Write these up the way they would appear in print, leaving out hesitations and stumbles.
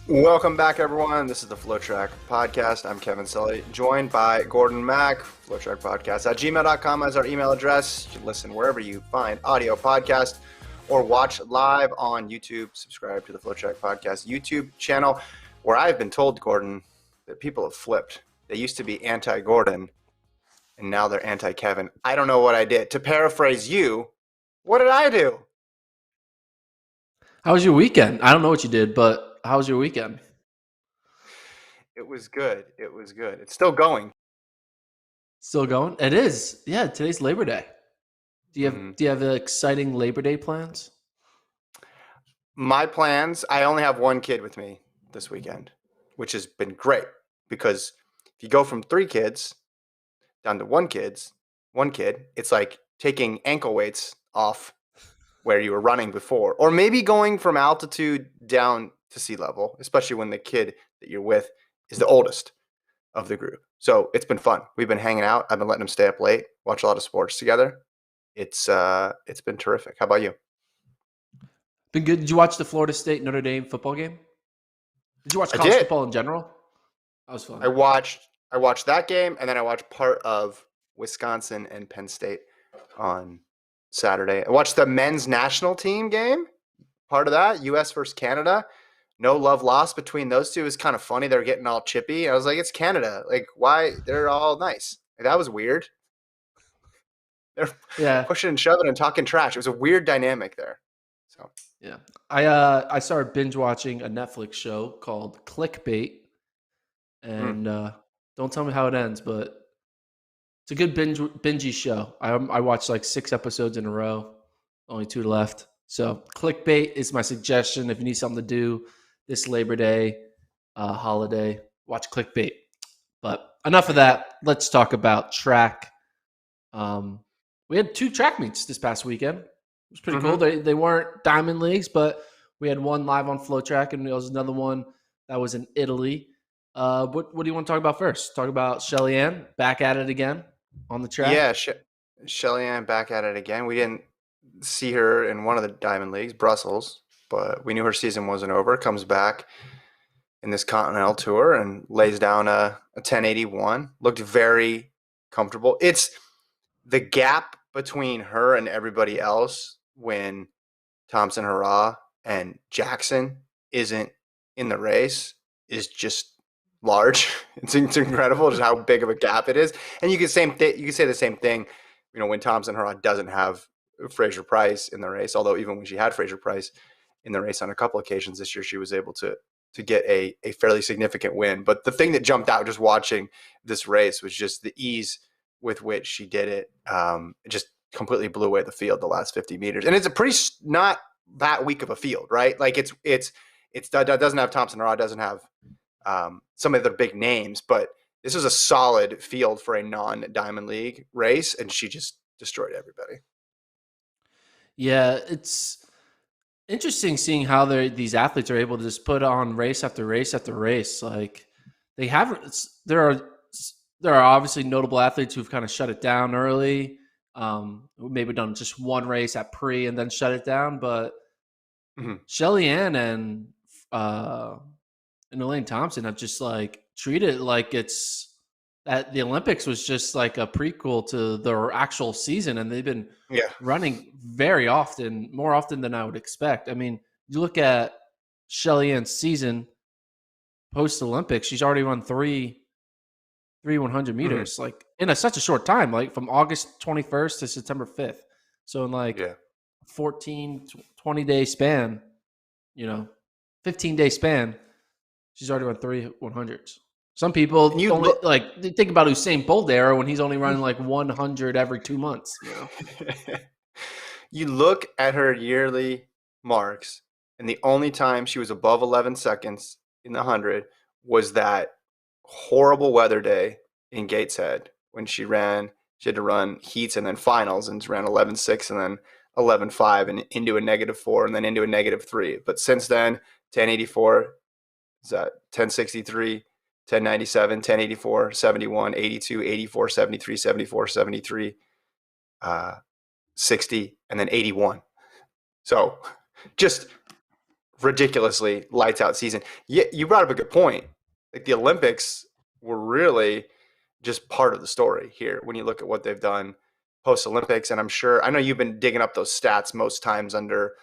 Welcome back, everyone. This is the FloTrack podcast. I'm Kevin Sully, joined by Gordon Mack. FloTrack podcast at gmail.com as our email address. You can listen wherever you find audio podcast or watch live on YouTube. Subscribe to the FloTrack podcast YouTube channel, where I've been told, Gordon, that people have flipped. They used to be anti-Gordon, and now they're anti-Kevin. I don't know what I did. To paraphrase you, what did I do? How was your weekend? I don't know what you did, but how was your weekend? It was good. It was good. It's still going. Still going? It is. Yeah, today's Labor Day. Do you have exciting Labor Day plans? My plans, I only have one kid with me this weekend, which has been great because if you go from 3 kids down to one kid, it's like taking ankle weights off where you were running before, or maybe going from altitude down to sea level, especially when the kid that you're with is the oldest of the group. So it's been fun. We've been hanging out. I've been letting him stay up late, watch a lot of sports together. It's been terrific. How about you? Been good. Did you watch the Florida State Notre Dame football game? Did you watch I college did. football in general? That was fun. I watched that game, and then I watched part of Wisconsin and Penn State on Saturday. I watched the men's national team game, part of that, U.S. versus Canada. No love lost between those two. It was kind of funny. They're getting all chippy. I was like, it's Canada. Like, why? They're all nice. Like, that was weird. They're Yeah, pushing and shoving and talking trash. It was a weird dynamic there. So yeah. I started binge watching a Netflix show called Clickbait, and don't tell me how it ends, but it's a good bingey show. I watched like 6 episodes in a row, only 2 left. So Clickbait is my suggestion if you need something to do this Labor Day holiday. Watch Clickbait. But enough of that. Let's talk about track. We had 2 track meets this past weekend. It was pretty cool. They weren't Diamond Leagues, but we had one live on FloTrack, and there was another one that was in Italy. What do you want to talk about first? Talk about Shelly-Ann back at it again on the track. yeah, Shelly-Ann back at it again. We didn't see her in one of the Diamond Leagues, Brussels, but we knew her season wasn't over. Comes back in this Continental Tour and lays down a 1081. Looked very comfortable. It's the gap between her and everybody else when Thompson Hurrah and Jackson isn't in the race is just large. It's incredible just how big of a gap it is. And you can say the same thing, when Thompson Hurrah doesn't have Fraser Price in the race. Although even when she had Fraser Price in the race on a couple occasions this year, she was able to get a fairly significant win. But the thing that jumped out just watching this race was just the ease with which she did it. It just completely blew away the field the last 50 meters. And it's a pretty not that weak of a field, right? Like it doesn't have Thompson Hurrah, doesn't have some of the big names, but this was a solid field for a non-Diamond League race, and she just destroyed everybody. Yeah, it's interesting seeing how these athletes are able to just put on race after race after race. Like they have, there are obviously notable athletes who've kind of shut it down early. Maybe done just one race at pre and then shut it down. But Shelly-Ann and Elaine Thompson have just like treated it like it's that the Olympics was just like a prequel to their actual season, and they've been running very often, more often than I would expect. I mean, you look at Shelly-Ann's season post Olympics, she's already run three 100 meters, like in such a short time, like from August 21st to September 5th. So in like 14, 20-day span, 15-day span, she's already run 3 100s. Some people only think about Usain Bolt era when he's only running like 100 every 2 months. You look at her yearly marks, and the only time she was above 11 seconds in the 100 was that horrible weather day in Gateshead when she had to run heats and then finals, and ran 11.6 and then 11.5 and into a -4 and then into a -3. But since then, 1084, is that 1063, 1097, 1084, 71, 82, 84, 73, 74, 73, 60, and then 81. So just ridiculously lights out season. Yeah, you brought up a good point. Like the Olympics were really just part of the story here when you look at what they've done post Olympics. And I know you've been digging up those stats most times under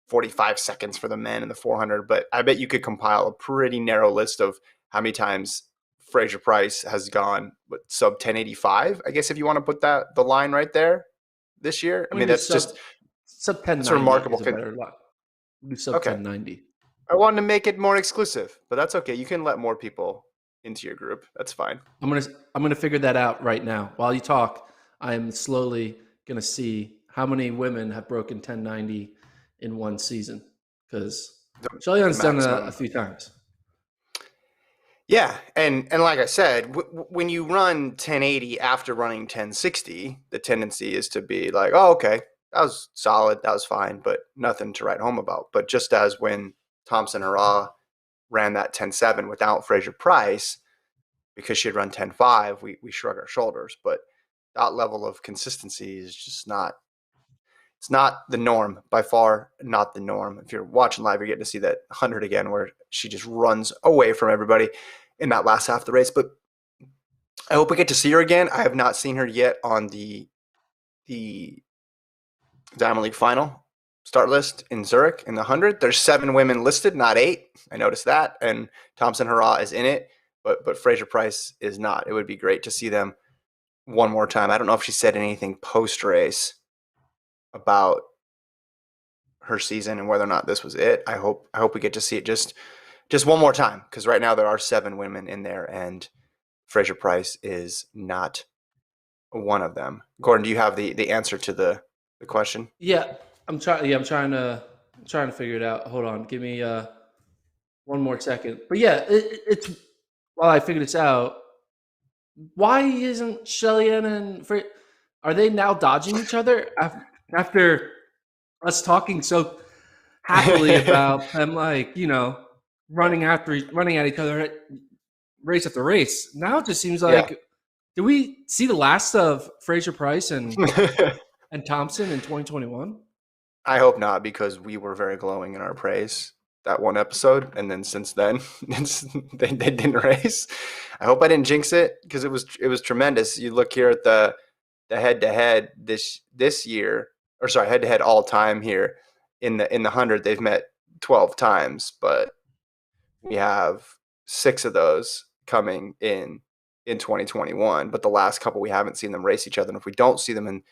45 seconds for the men in the 400, but I bet you could compile a pretty narrow list of how many times Fraser Price has gone sub 1085. I guess if you want to put the line right there this year. I I'm gonna mean, do that's just sub it's 1090 remarkable. is a better line. Do sub Okay. 1090. I wanted to make it more exclusive, but that's okay. You can let more people into your group. That's fine. I'm gonna figure that out right now. While you talk, I'm slowly gonna see how many women have broken 1090 in one season because The Shelly-Ann's done a maximum. few times. Yeah, and like I said, when you run 1080 after running 1060, the tendency is to be like, oh, okay, that was solid, that was fine, but nothing to write home about. But just as when Thompson Hurrah ran that 10.7 without Fraser Price, because she had run 10.5, we shrug our shoulders. But that level of consistency is just not. It's not the norm, by far not the norm. If you're watching live, you're getting to see that 100 again, where she just runs away from everybody in that last half of the race. But I hope we get to see her again. I have not seen her yet on the Diamond League final start list in Zurich in the 100. There's 7 women listed, not 8. I noticed that, and Thompson Hurrah is in it, but Fraser Price is not. It would be great to see them one more time. I don't know if she said anything post race about her season and whether or not this was it. I hope we get to see it just one more time, because right now there are 7 women in there and Fraser Price is not one of them. Gordon, do you have the answer to the question? Yeah, I'm trying. Yeah, I'm trying to figure it out. Hold on, give me one more second. But yeah, it's while I figure this out. Why isn't Shelly-Ann and are they now dodging each other after us talking so happily about them, like running at each other race after race? Now it just seems Yeah. like, do we see the last of Fraser Price and Thompson in 2021? I hope not, because we were very glowing in our praise that one episode, and then since then they didn't race. I hope I didn't jinx it, because it was tremendous. You look here at the head to head this year, or sorry, head to head all time here in the 100. They've met 12 times, but we have 6 of those coming in 2021. But the last couple we haven't seen them race each other. And if we don't see them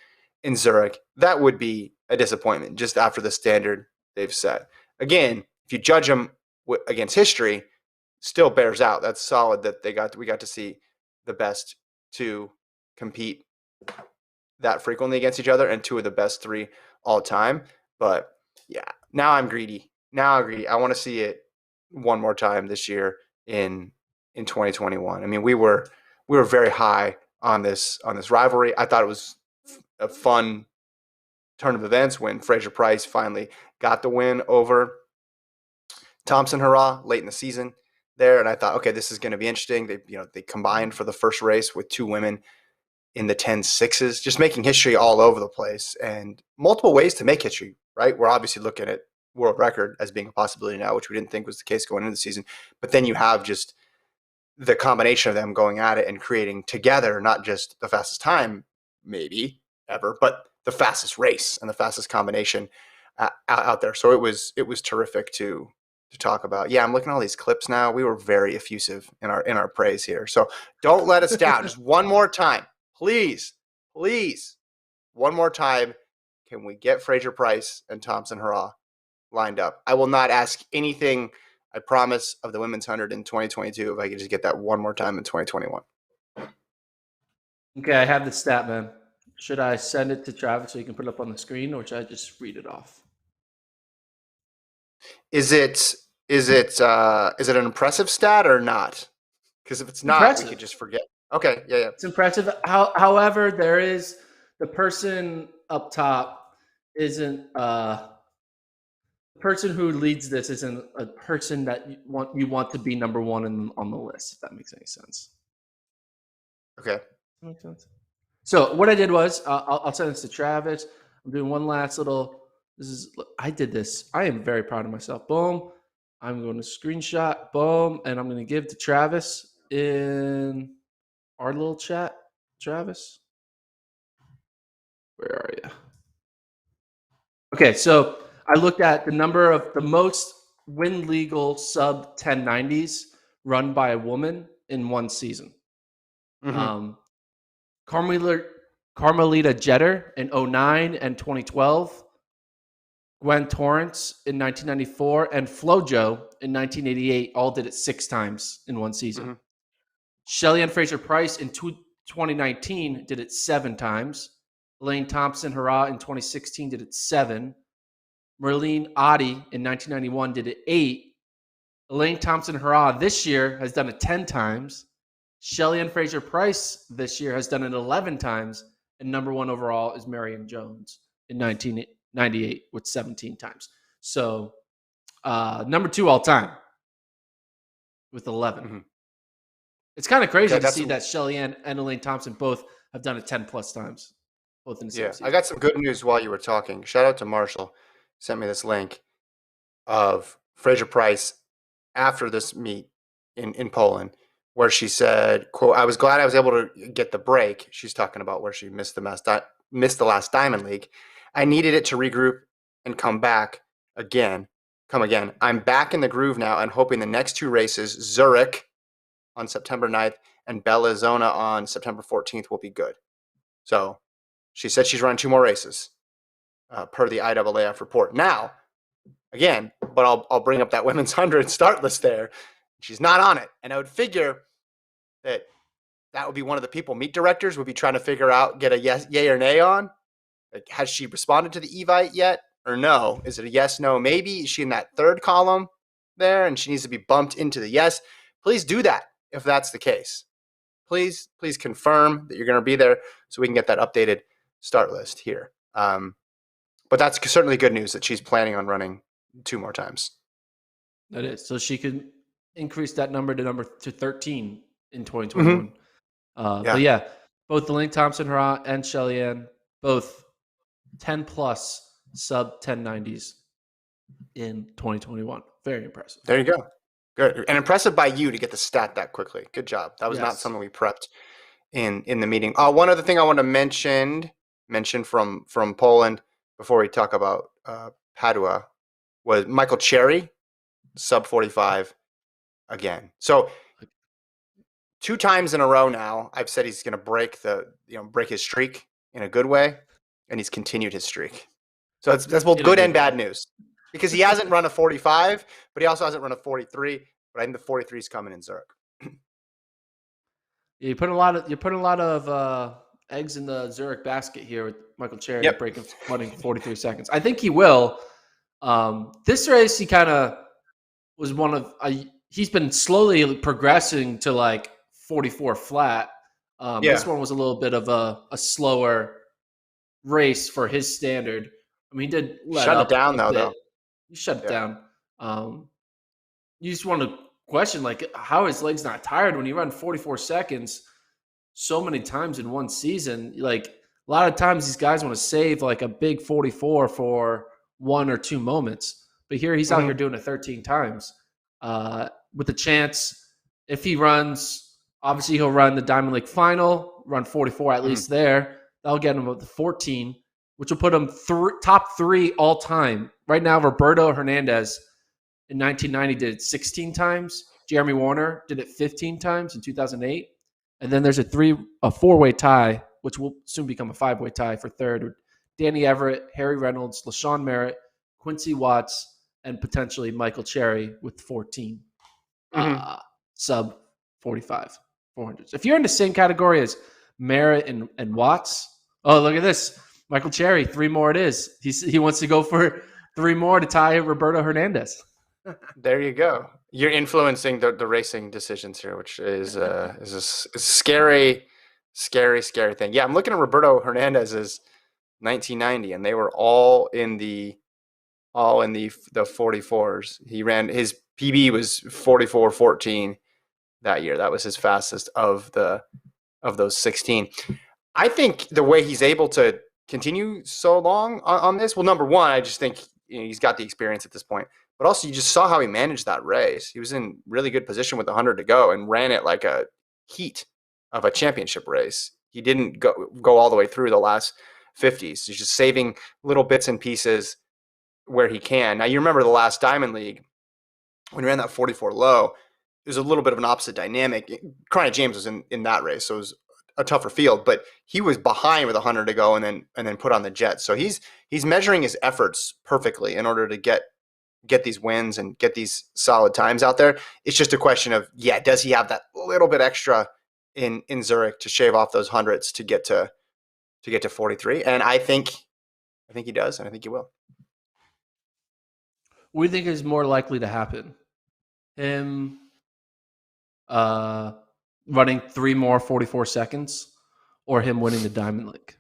in Zurich, that would be a disappointment just after the standard they've set. Again, if you judge them against history, still bears out. That's solid that we got to see the best 2 compete that frequently against each other, and 2 of the best 3 all time. But yeah, now I'm greedy. I want to see it one more time this year in 2021. I mean, we were very high on this rivalry. I thought it was a fun turn of events when Fraser Price finally got the win over Thompson Hurrah late in the season there, and I thought, okay, this is going to be interesting. They combined for the first race with 2 women in the 10.6s, just making history all over the place, and multiple ways to make history, right? We're obviously looking at world record as being a possibility now, which we didn't think was the case going into the season. But then you have just the combination of them going at it and creating together, not just the fastest time, maybe ever, but the fastest race and the fastest combination out there. So it was terrific to talk about. Yeah, I'm looking at all these clips now. We were very effusive in our praise here. So don't let us down. Just one more time. Please, one more time. Can we get Fraser Price and Thompson Hurrah lined up? I will not ask anything, I promise, of the women's 100 in 2022 if I could just get that one more time in 2021. Okay, I have the stat, man. Should I send it to Travis so you can put it up on the screen, or should I just read it off? Is it an impressive stat or not? Because if it's not, Impressive. we could just forget. Okay, yeah. It's impressive. However, there is the person up top isn't the person who leads this isn't a person that you want to be number one on the list. If that makes any sense. Okay. That makes sense. So what I did was I'll send this to Travis. I'm doing one last little. I did this. I am very proud of myself. Boom. I'm going to screenshot, boom, and I'm going to give to Travis in our little chat. Travis, where are you? Okay, so I looked at the number of the most win legal sub 1090s run by a woman in one season. Mm-hmm. Carmelita Jeter in 09 and 2012, Gwen Torrance in 1994, and FloJo in 1988 all did it 6 times in one season. Mm-hmm. Shelly-Ann Fraser-Price in 2019 did it 7 times. Elaine Thompson-Herah in 2016 did it 7. Merlene Ottey in 1991 did it 8. Elaine Thompson-Herah this year has done it 10 times. Shelly-Ann Fraser-Price this year has done it 11 times. And number 1 overall is Marion Jones in 1998 with 17 times. So number 2 all time with 11. Mm-hmm. It's kind of crazy to see that Shelly-Ann and Elaine Thompson both have done it 10 plus times, both in the same season. I got some good news while you were talking. Shout out to Marshall. Sent me this link of Fraser-Price after this meet in Poland, where she said, quote, "I was glad I was able to get the break." She's talking about where she missed the last Diamond League. "I needed it to regroup and come again. I'm back in the groove now and hoping the next 2 races, Zurich on September 9th and Bellizona on September 14th, will be good." So she said she's running 2 more races per the IAAF report. Now, again, but I'll bring up that women's 100 start list there. She's not on it. And I would figure that would be one of the people meet directors would be trying to figure out, get a yes, yay or nay on. Like, has she responded to the Evite yet or no? Is it a yes, no, maybe? Is she in that 3rd column there and she needs to be bumped into the yes? Please do that if that's the case. Please confirm that you're going to be there so we can get that updated start list here. But that's certainly good news that she's planning on running 2 more times. That is. So she can increase that number to 13 in 2021. Mm-hmm. But yeah, both Elaine Thompson-Herah and Shelly-Ann, both 10 plus sub 1090s in 2021. Very impressive. There you go. Good. And impressive by you to get the stat that quickly. Good job. That was not something we prepped in the meeting. One other thing I want to mention from Poland before we talk about Padua was Michael Cherry, sub 45 again. So 2 times in a row now, I've said he's going to break his streak in a good way, and he's continued his streak. So that's both good and bad news, because he hasn't run a 45, but he also hasn't run a 43. But I think the 43 is coming in Zurich. Yeah, you put a lot of eggs in the Zurich basket here with Michael Cherry running 43 seconds. I think he will. This race, he kind of was he's been slowly progressing to like 44 flat. This one was a little bit of a slower race for his standard. I mean, he did shut it down though. He shut it down. You just want to question, like, how his legs not tired when you run 44 seconds so many times in one season. Like, a lot of times these guys want to save like a big 44 for 1 or 2 moments. But here he's out here doing it 13 times with a chance. If he runs, obviously he'll run the Diamond League final, run 44 at least there. That'll get him up to 14, which will put him top 3 all time. Right now, Roberto Hernandez in 1990 did it 16 times. Jeremy Warner did it 15 times in 2008. And then there's a 4-way tie, which will soon become a 5-way tie for third, with Danny Everett, Harry Reynolds, LaShawn Merritt, Quincy Watts, and potentially Michael Cherry with 14 sub 45 400s. If you're in the same category as Merritt and Watts, oh, look at this. Michael Cherry, 3 more it is. He wants to go for 3 more to tie Roberto Hernandez. There you go. You're influencing the racing decisions here, which is a scary thing. Yeah, I'm looking at Roberto Hernandez's 1990, and they were all in the 44s. He ran, his PB was 44:14 that year. That was his fastest of those 16. I think the way he's able to continue so long on this, well, number one, I just think he's got the experience at this point. but also you just saw how he managed that race. He was in really good position with 100 to go and ran it like a heat of a championship race. He didn't go all the way through the last 50s. He's just saving little bits and pieces where he can. Now, you remember the last Diamond League when he ran that 44 low, it was a little bit of an opposite dynamic. Chronic James was in that race, so it was a tougher field, but he was behind with 100 to go and then put on the jet. So he's measuring his efforts perfectly in order to get these wins and get these solid times out there. It's just a question of, does he have that little bit extra in Zurich to shave off those hundreds to get to 43? And I think he does, and I think he will. What do you think is more likely to happen? Him running 3 more 44 seconds, or him winning the Diamond League?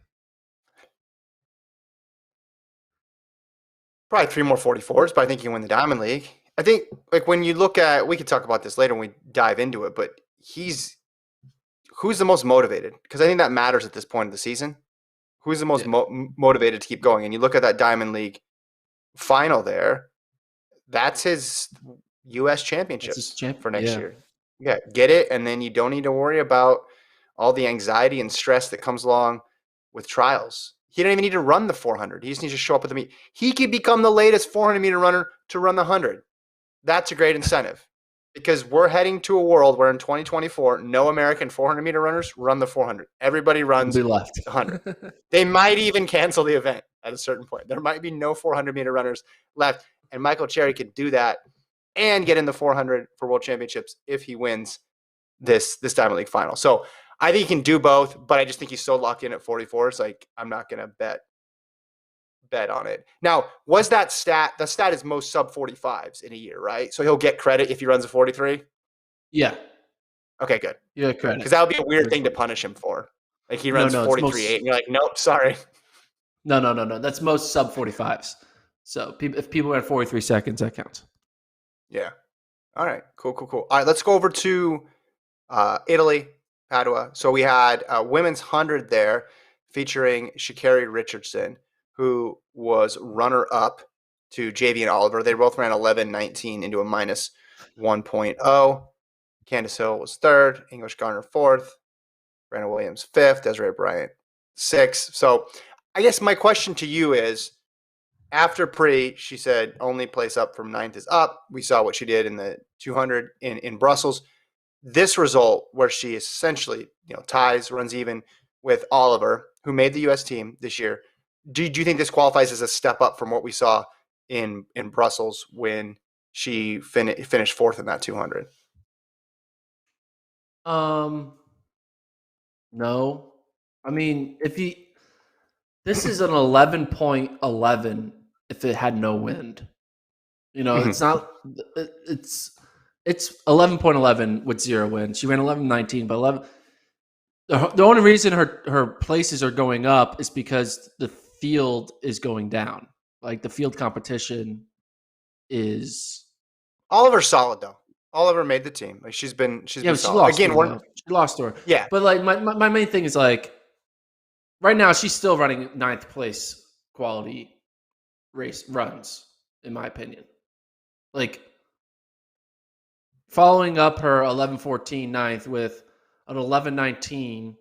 Probably 3 more 44s, but I think he can win the Diamond League. I think, like, when you look at, we could talk about this later when we dive into it, but who's the most motivated? Because I think that matters at this point of the season. Who's the most motivated to keep going? And you look at that Diamond League final there, that's his U.S. championships for next year. Yeah, get it, and then you don't need to worry about all the anxiety and stress that comes along with trials. He don't even need to run the 400. He just needs to show up at the meet. He could become the latest 400-meter runner to run the 100. That's a great incentive because we're heading to a world where in 2024, no American 400-meter runners run the 400. Everybody runs the 100. They might even cancel the event at a certain point. There might be no 400-meter runners left, and Michael Cherry could do that and get in the 400 for World Championships if he wins this Diamond League final. So I think he can do both, but I just think he's so locked in at 44. It's like, I'm not going to bet on it. Now, was that stat? The stat is most sub 45s in a year, right? So he'll get credit if he runs a 43. Yeah. Okay, good. Yeah, credit. Because that would be a weird thing to punish him for. Like he runs 43.8, and you're like, nope, sorry. No. That's most sub 45s. So if people are at 43 seconds, that counts. Yeah. All right. Cool. All right, let's go over to Italy, Padua. So we had a women's 100 there featuring Sha'Carri Richardson, who was runner-up to Javian Oliver. They both ran 11:19 into a minus 1.0. Candace Hill was third, English Garner fourth, Brandon Williams fifth, Desiree Bryant sixth. So I guess my question to you is, after Pre, she said only place up from ninth is up. We saw what she did in the 200 in Brussels. This result, where she essentially ties, runs even with Oliver, who made the U.S. team this year, do you think this qualifies as a step up from what we saw in Brussels when she finished fourth in that 200? No. I mean, this is an 11.11 if it had no wind. It's not. It's 11.11 with 0 wind. She ran 11:19, but 11. The only reason her places are going up is because the field is going down. Like the field competition is. Oliver's solid though. Oliver made the team. Like she's been solid. She lost again. She lost to her. Yeah. But like my main thing is like, right now she's still running 9th place quality race runs, in my opinion. Like following up her 11:14 9th with an 11:19,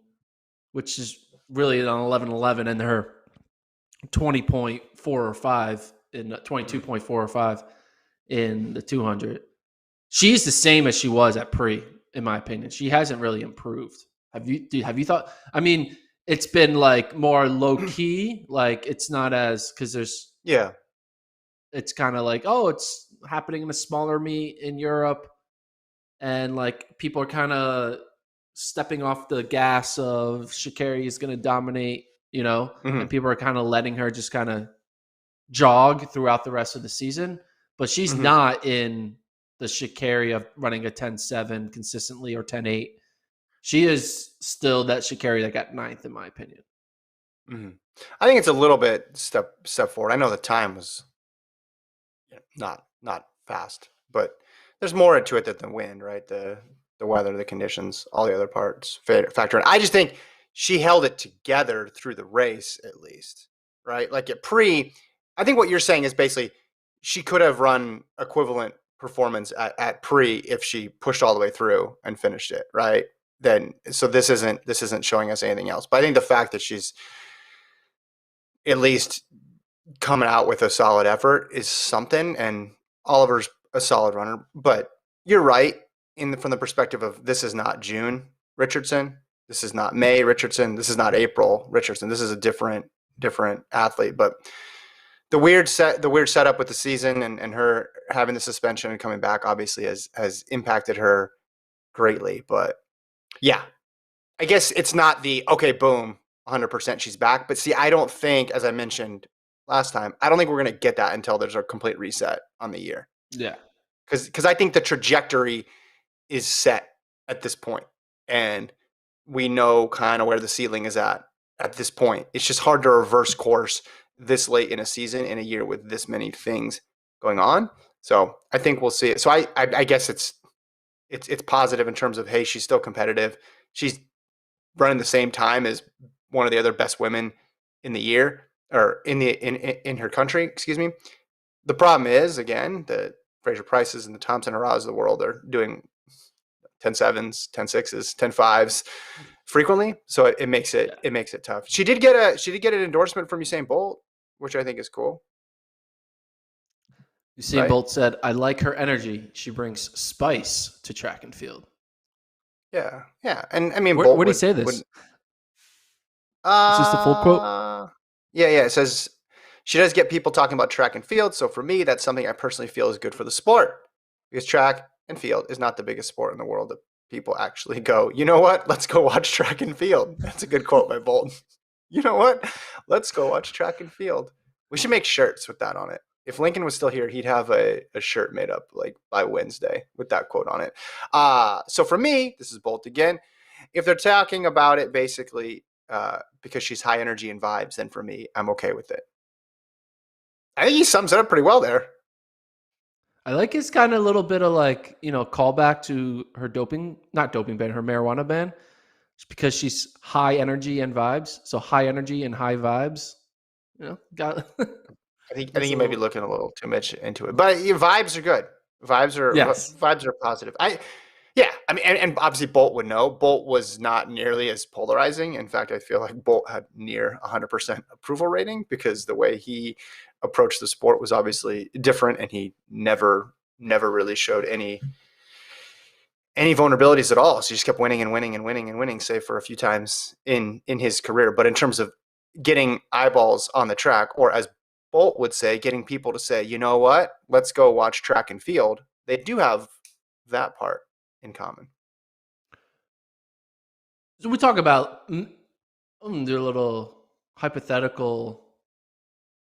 which is really an 11:11, and her 20.4 or 5 in 22.4 or 5 in the 200. She's the same as she was at Pre, in my opinion. She hasn't really improved. Have you thought? I mean, it's been like more low key. Like it's not as because there's It's kind of like, oh, it's happening in a smaller meet in Europe, and like people are kind of stepping off the gas of Sha'Carri is going to dominate, and people are kind of letting her just kind of jog throughout the rest of the season. But she's not in the Sha'Carri of running a 10.7 consistently or 10.8. She is still that Sha'Carri that got 9th, in my opinion. I think it's a little bit step forward. I know the time was not fast, but there's more to it than the wind, right? The weather, the conditions, all the other parts factor in. I just think she held it together through the race, at least, right? Like at Pre, I think what you're saying is basically she could have run equivalent performance at pre if she pushed all the way through and finished it, right? Then so this isn't showing us anything else. But I think the fact that she's at least coming out with a solid effort is something, and Oliver's a solid runner. But you're right from the perspective of this is not June Richardson, this is not May Richardson, this is not April Richardson. This is a different athlete. But the weird setup with the season and her having the suspension and coming back obviously has impacted her greatly. But yeah, I guess it's not the okay, boom, 100% she's back. But see, I don't think, as I mentioned last time, I don't think we're going to get that until there's a complete reset on the year. Yeah. Because I think the trajectory is set at this point, and we know kind of where the ceiling is at this point. It's just hard to reverse course this late in a season in a year with this many things going on. So I think we'll see it. So I guess it's positive in terms of, hey, she's still competitive. She's running the same time as one of the other best women in the year, or in her country, excuse me. The problem is, again, the Fraser Prices and the Thompson Haras of the world are doing 10-7s, 10-6s, 10-5s frequently, so it makes it tough. She did get an endorsement from Usain Bolt, which I think is cool. Usain Right? Bolt said, "I like her energy. She brings spice to track and field." Yeah, and I mean, Where Bolt did he would say would this? Is this the full quote? yeah. It says she does get people talking about track and field. So for me, that's something I personally feel is good for the sport, because track and field is not the biggest sport in the world that people actually go, you know what? Let's go watch track and field. That's a good quote by Bolt. You know what? Let's go watch track and field. We should make shirts with that on it. If Lincoln was still here, he'd have a shirt made up like by Wednesday with that quote on it. So for me, this is Bolt again. If they're talking about it basically because she's high energy and vibes, then for me, I'm okay with it. I think he sums it up pretty well there. I like his kind of little bit of like, callback to her not doping ban, her marijuana ban. It's because she's high energy and vibes. So high energy and high vibes. Got I think you might be looking a little too much into it, but vibes are good. Yes. Vibes are positive. Yeah, I mean, and obviously Bolt would know. Bolt was not nearly as polarizing. In fact, I feel like Bolt had near 100% approval rating, because the way he approached the sport was obviously different, and he never really showed any vulnerabilities at all. So he just kept winning and winning and winning and winning, save for a few times in his career. But in terms of getting eyeballs on the track, or as Bolt would say, getting people to say, you know what, let's go watch track and field, they do have that part in common. So we talk about the little hypothetical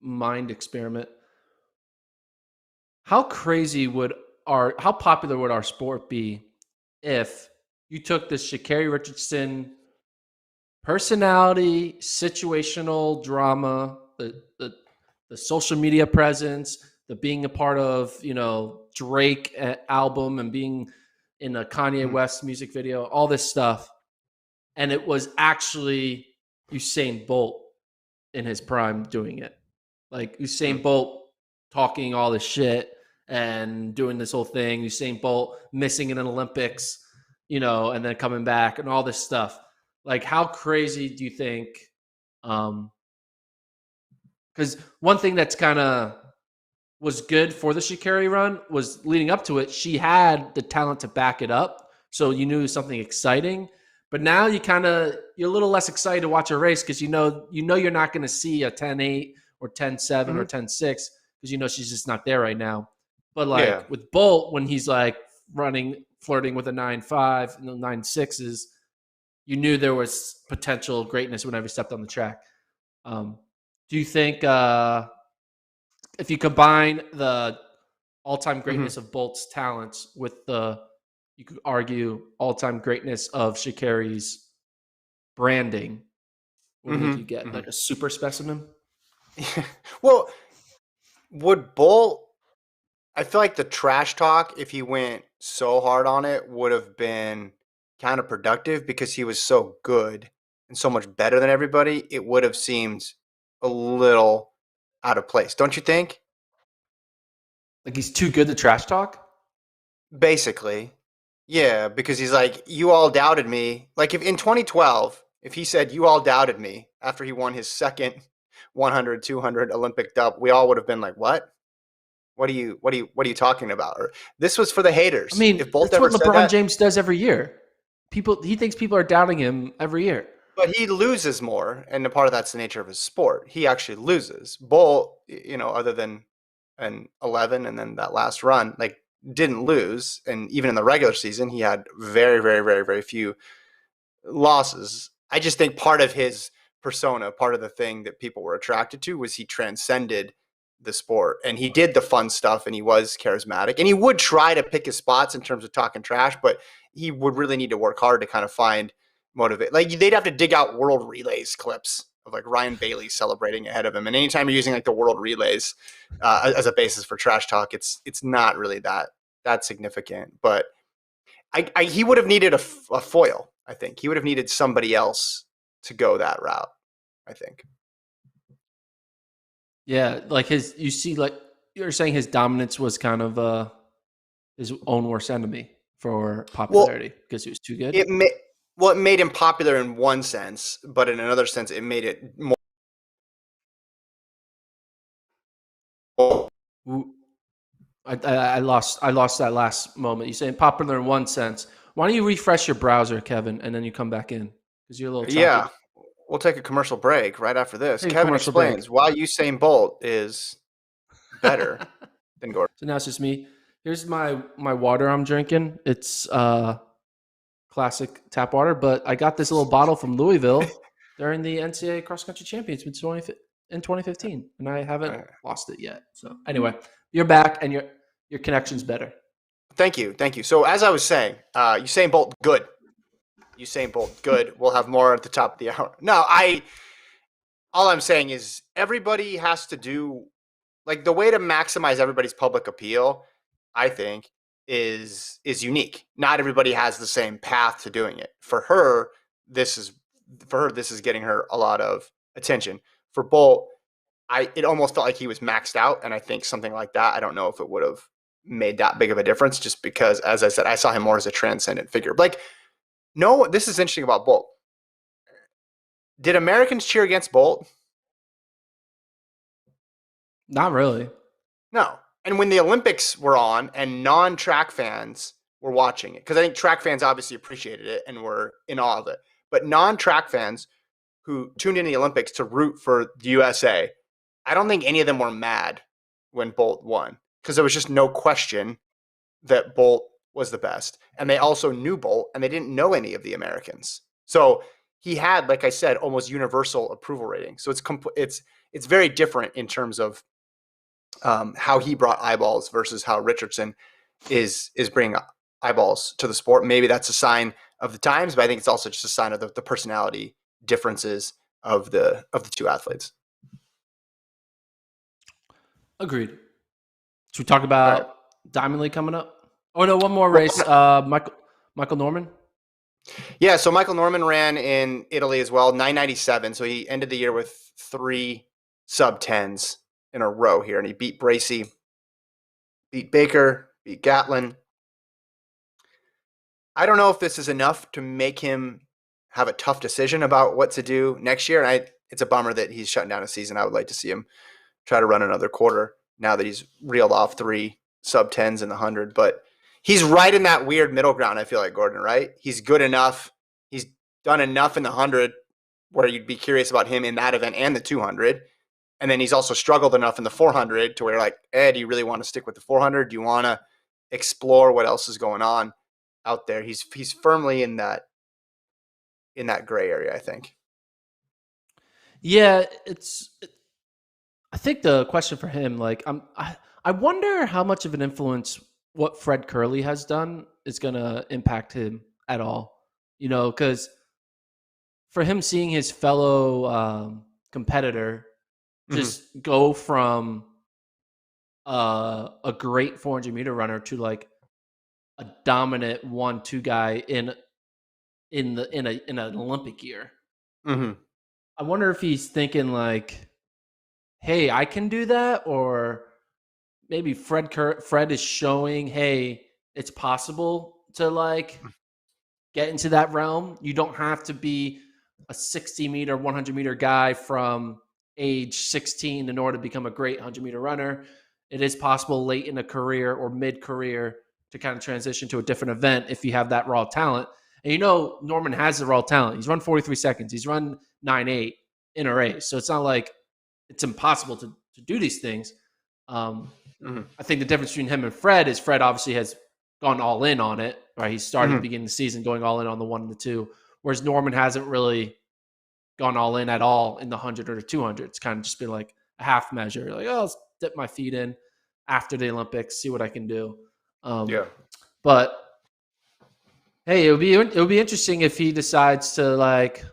mind experiment. How popular would our sport be if you took this Sha'Carri Richardson personality, situational drama, the social media presence, the being a part of, Drake album and being in a Kanye West music video, all this stuff. And it was actually Usain Bolt in his prime doing it. Like Usain Bolt talking all this shit and doing this whole thing. Usain Bolt missing in an Olympics, and then coming back and all this stuff. Like, how crazy do you think? Because one thing that's kind of was good for the Sha'Carri run was leading up to it, she had the talent to back it up. So you knew it was something exciting. But now you're a little less excited to watch a race because you know you're not going to see a 10-8 or 10-7 or 10-6 because she's just not there right now. But like with Bolt, when he's like flirting with a 9.5 and the 9.6s, you knew there was potential greatness whenever he stepped on the track. Do you think if you combine the all-time greatness of Bolt's talents with you could argue all-time greatness of Sha'Carri's branding, what would you get? Like a super specimen? Well, would Bolt, I feel like the trash talk, if he went so hard on it, would have been counterproductive, because he was so good and so much better than everybody. It would have seemed a little out of place, don't you think? Like he's too good to trash talk? Basically. Yeah, because he's like, you all doubted me. Like if in 2012, if he said you all doubted me after he won his second 100, 200 Olympic dub, we all would have been like, what? What are you talking about? Or this was for the I haters. If mean, Bolt that's ever what said LeBron that, James does every year. He thinks people are doubting him every year. but he loses more, and a part of that's the nature of his sport. He actually loses. Bolt, other than an 11 and then that last run, like didn't lose, and even in the regular season, he had very, very, very, very few losses. I just think part of his persona, part of the thing that people were attracted to was he transcended the sport and he did the fun stuff and he was charismatic and he would try to pick his spots in terms of talking trash, but he would really need to work hard to kind of find motivate. Like they'd have to dig out world relays clips of like Ryan Bailey celebrating ahead of him. And anytime you're using like the world relays as a basis for trash talk, it's not really that significant. But he would have needed a foil. I think he would have needed somebody else to go that route. I think. Yeah, like you see, like you're saying, his dominance was kind of his own worst enemy for Well, popularity because he was too good. it made it made him popular in one sense, but in another sense, it made it more. I lost that last moment. You're saying popular in one sense. Why don't you refresh your browser, Kevin, and then you come back in because you're a little choppy. Yeah, we'll take a commercial break right after this. Take a Kevin commercial break. explains why Usain Bolt is better than Gordon. So now it's just me. Here's my water I'm drinking. It's classic tap water, but I got this little bottle from Louisville during the NCAA cross country championships in 2015, and I haven't lost it yet. So anyway, you're back, and your connection's better. Thank you. So as I was saying, Usain Bolt, good. Usain Bolt, good. We'll have more at the top of the hour. No, all I'm saying is everybody has to do like the way to maximize everybody's public appeal, I think, is unique. Not everybody has the same path to doing it. For her, this is getting her a lot of attention. For Bolt, it almost felt like he was maxed out, and I think something like that, I don't know if it would have made that big of a difference just because, as I said, I saw him more as a transcendent figure. Like, no, this is interesting about Bolt. Did Americans cheer against Bolt? Not really. No. And when the Olympics were on and non-track fans were watching it, because I think track fans obviously appreciated it and were in awe of it, but non-track fans who tuned in the Olympics to root for the USA, I don't think any of them were mad when Bolt won because there was just no question that Bolt was the best. And they also knew Bolt and they didn't know any of the Americans. So he had, like I said, almost universal approval rating. So it's very different in terms of how he brought eyeballs versus how Richardson is bringing eyeballs to the sport. Maybe that's a sign of the times, but I think it's also just a sign of the personality differences of the two athletes. Agreed. Should we talk All right. about Diamond League coming up? Oh no, one more race. Michael Norman. Yeah, so Michael Norman ran in Italy as well, 997. So he ended the year with 3 sub-10s in a row here, and he beat Bracey, beat Baker, beat Gatlin. I don't know if this is enough to make him have a tough decision about what to do next year. And it's a bummer that he's shutting down a season. I would like to see him try to run another quarter now that he's reeled off 3 sub-10s in the 100. But he's right in that weird middle ground, I feel like, Gordon, right? He's good enough. He's done enough in the 100 where you'd be curious about him in that event and the 200. And then he's also struggled enough in the 400 to where, like, do you really want to stick with the 400? Do you want to explore what else is going on out there? He's firmly in that gray area, I think. Yeah, I think the question for him, like, I wonder how much of an influence what Fred Kerley has done is going to impact him at all. You know, because for him seeing his fellow competitor just go from a great 400-meter runner to like a dominant 1-2 guy in an Olympic year. Mm-hmm. I wonder if he's thinking like, hey, I can do that, or maybe Fred is showing, hey, it's possible to like get into that realm. You don't have to be a 60-meter, 100-meter guy from age 16 in order to become a great 100-meter runner. It is possible late in a career or mid-career to kind of transition to a different event if you have that raw talent. And you know, Norman has the raw talent. He's run 43 seconds. He's run 9.8 in a race. So it's not like it's impossible to do these things. I think the difference between him and Fred is Fred obviously has gone all in on it, right? He started at the beginning of the season going all in on the 1 and the 2, whereas Norman hasn't really gone all in at all in the 100 or the 200. It's kind of just been like a half measure, like, oh, let's dip my feet in after the Olympics, see what I can do. But hey, it would be interesting if he decides to like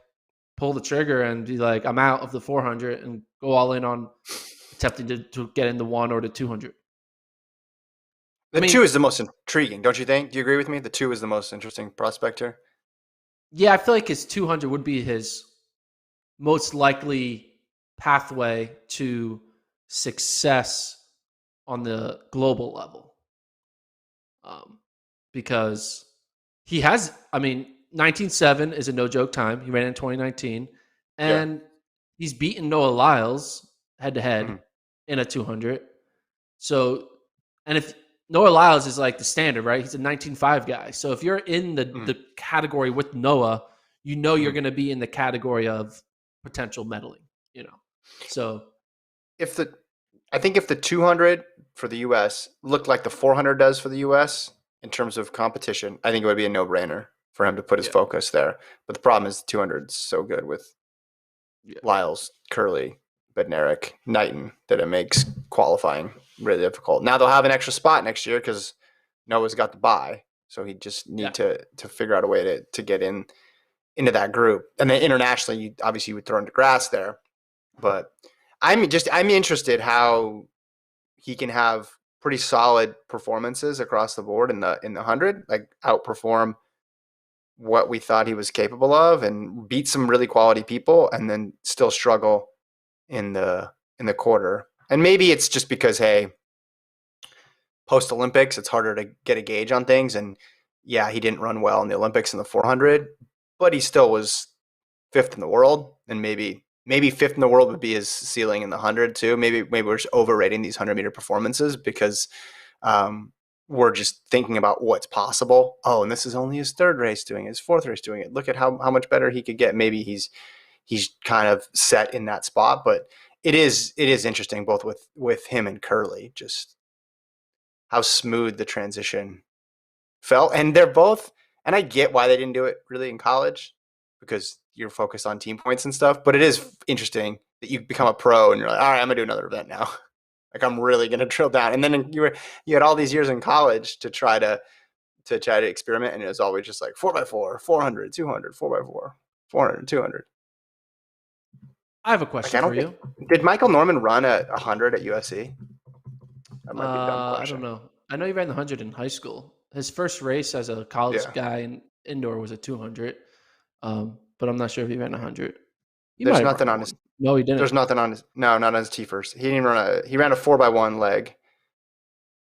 pull the trigger and be like, I'm out of the 400 and go all in on attempting to get in the 1 or the 200. The 2 is the most intriguing, don't you think? Do you agree with me? The 2 is the most interesting prospect here. Yeah, I feel like his 200 would be his most likely pathway to success on the global level. Because he has, 19.7 is a no joke time. He ran in 2019, and he's beaten Noah Lyles head to head in a 200. So, and if Noah Lyles is like the standard, right? He's a 19.5 guy. So if you're in the category with Noah, you know you're going to be in the category of potential medaling, you know. So I think if the 200 for the US looked like the 400 does for the US in terms of competition, I think it would be a no-brainer for him to put his focus there. But the problem is the 200 is so good with Lyles, Kerley, Bednarik, Knighton that it makes qualifying really difficult. Now they'll have an extra spot next year because Noah's got the bye, so he just need to figure out a way to get into that group. And then internationally, you would throw in DeGrasse there, but I'm interested how he can have pretty solid performances across the board in the 100, like outperform what we thought he was capable of and beat some really quality people, and then still struggle in the quarter. And maybe it's just because, hey, post Olympics, it's harder to get a gauge on things. And yeah, he didn't run well in the Olympics in the 400, but he still was 5th in the world. And maybe 5th in the world would be his ceiling in the 100 too. Maybe we're just overrating these 100-meter performances because we're just thinking about what's possible. Oh, and this is only his 3rd race doing it, his 4th race doing it. Look at how much better he could get. Maybe he's kind of set in that spot, but it is interesting both with him and Kerley, just how smooth the transition felt. And they're both, and I get why they didn't do it really in college because you're focused on team points and stuff, but it is interesting that you become a pro and you're like, all right, I'm gonna do another event now. Like I'm really gonna drill down. And then you had all these years in college to try to experiment, and it was always just like 4x4, 400, 200, 4x4, 400, 200. I have a question for you. Did Michael Norman run at 100 at USC? That might be a dumb question. I don't know. I know he ran the 100 in high school. His first race as a college guy in indoor was a 200, but I'm not sure if he ran 100. There's nothing on his. No, he didn't. There's nothing on his. No, not on his T-first. He didn't run He ran a 4x1 leg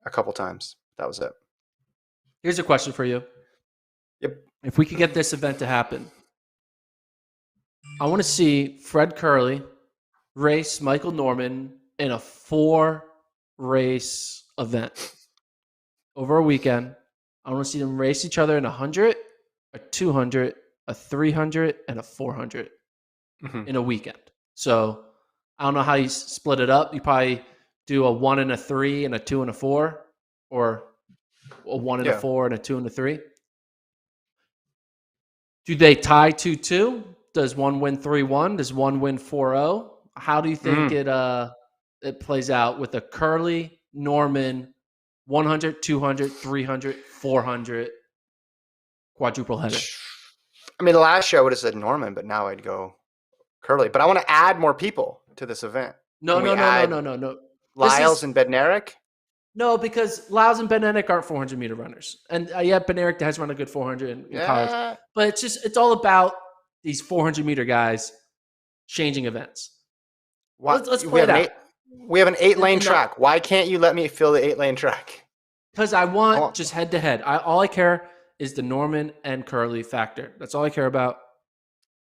a couple times. That was it. Here's a question for you. Yep. If we could get this event to happen, I want to see Fred Kerley race Michael Norman in a 4-race event over a weekend. I want to see them race each other in a 100, a 200, a 300, and a 400 in a weekend. So I don't know how you split it up. You probably do a 1 and a 3 and a 2 and a 4, or a 1 and a 4 and a 2 and a 3. Do they tie 2-2? Does one win 3-1? Does one win 4-0? How do you think it plays out with a Kerley, Norman, 100, 200, 300, 400 quadruple header? I mean, the last year I would have said Norman, but now I'd go Kerley. But I want to add more people to this event. No. Lyles and Bednarik? No, because Lyles and Bednarik aren't 400-meter runners. And Bednarik has run a good 400 in college. But it's all about these 400-meter guys changing events. Let's play it out. We have an 8-lane And that, track. Why can't you let me fill the 8-lane track? because I I want want just head to head. All I care is the Norman and Kerley factor. That's all I care about.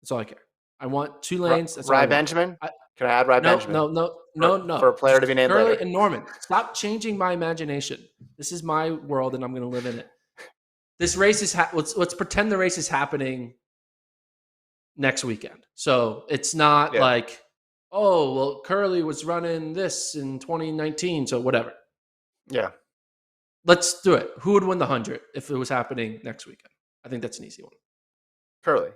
That's all I care. I want 2 lanes. That's all I Rye want. Benjamin. I, Can I add Rye no, Benjamin no, no, no, for a no. player to be Just named Kerley later? and Norman. Stop changing my imagination. This is my world, and I'm going to live in it. This race is let's pretend the race is happening next weekend. So it's not Yeah. like, oh, well, Kerley was running this in 2019, so whatever. Yeah. Let's do it. Who would win the 100 if it was happening next weekend? I think that's an easy one. Kerley.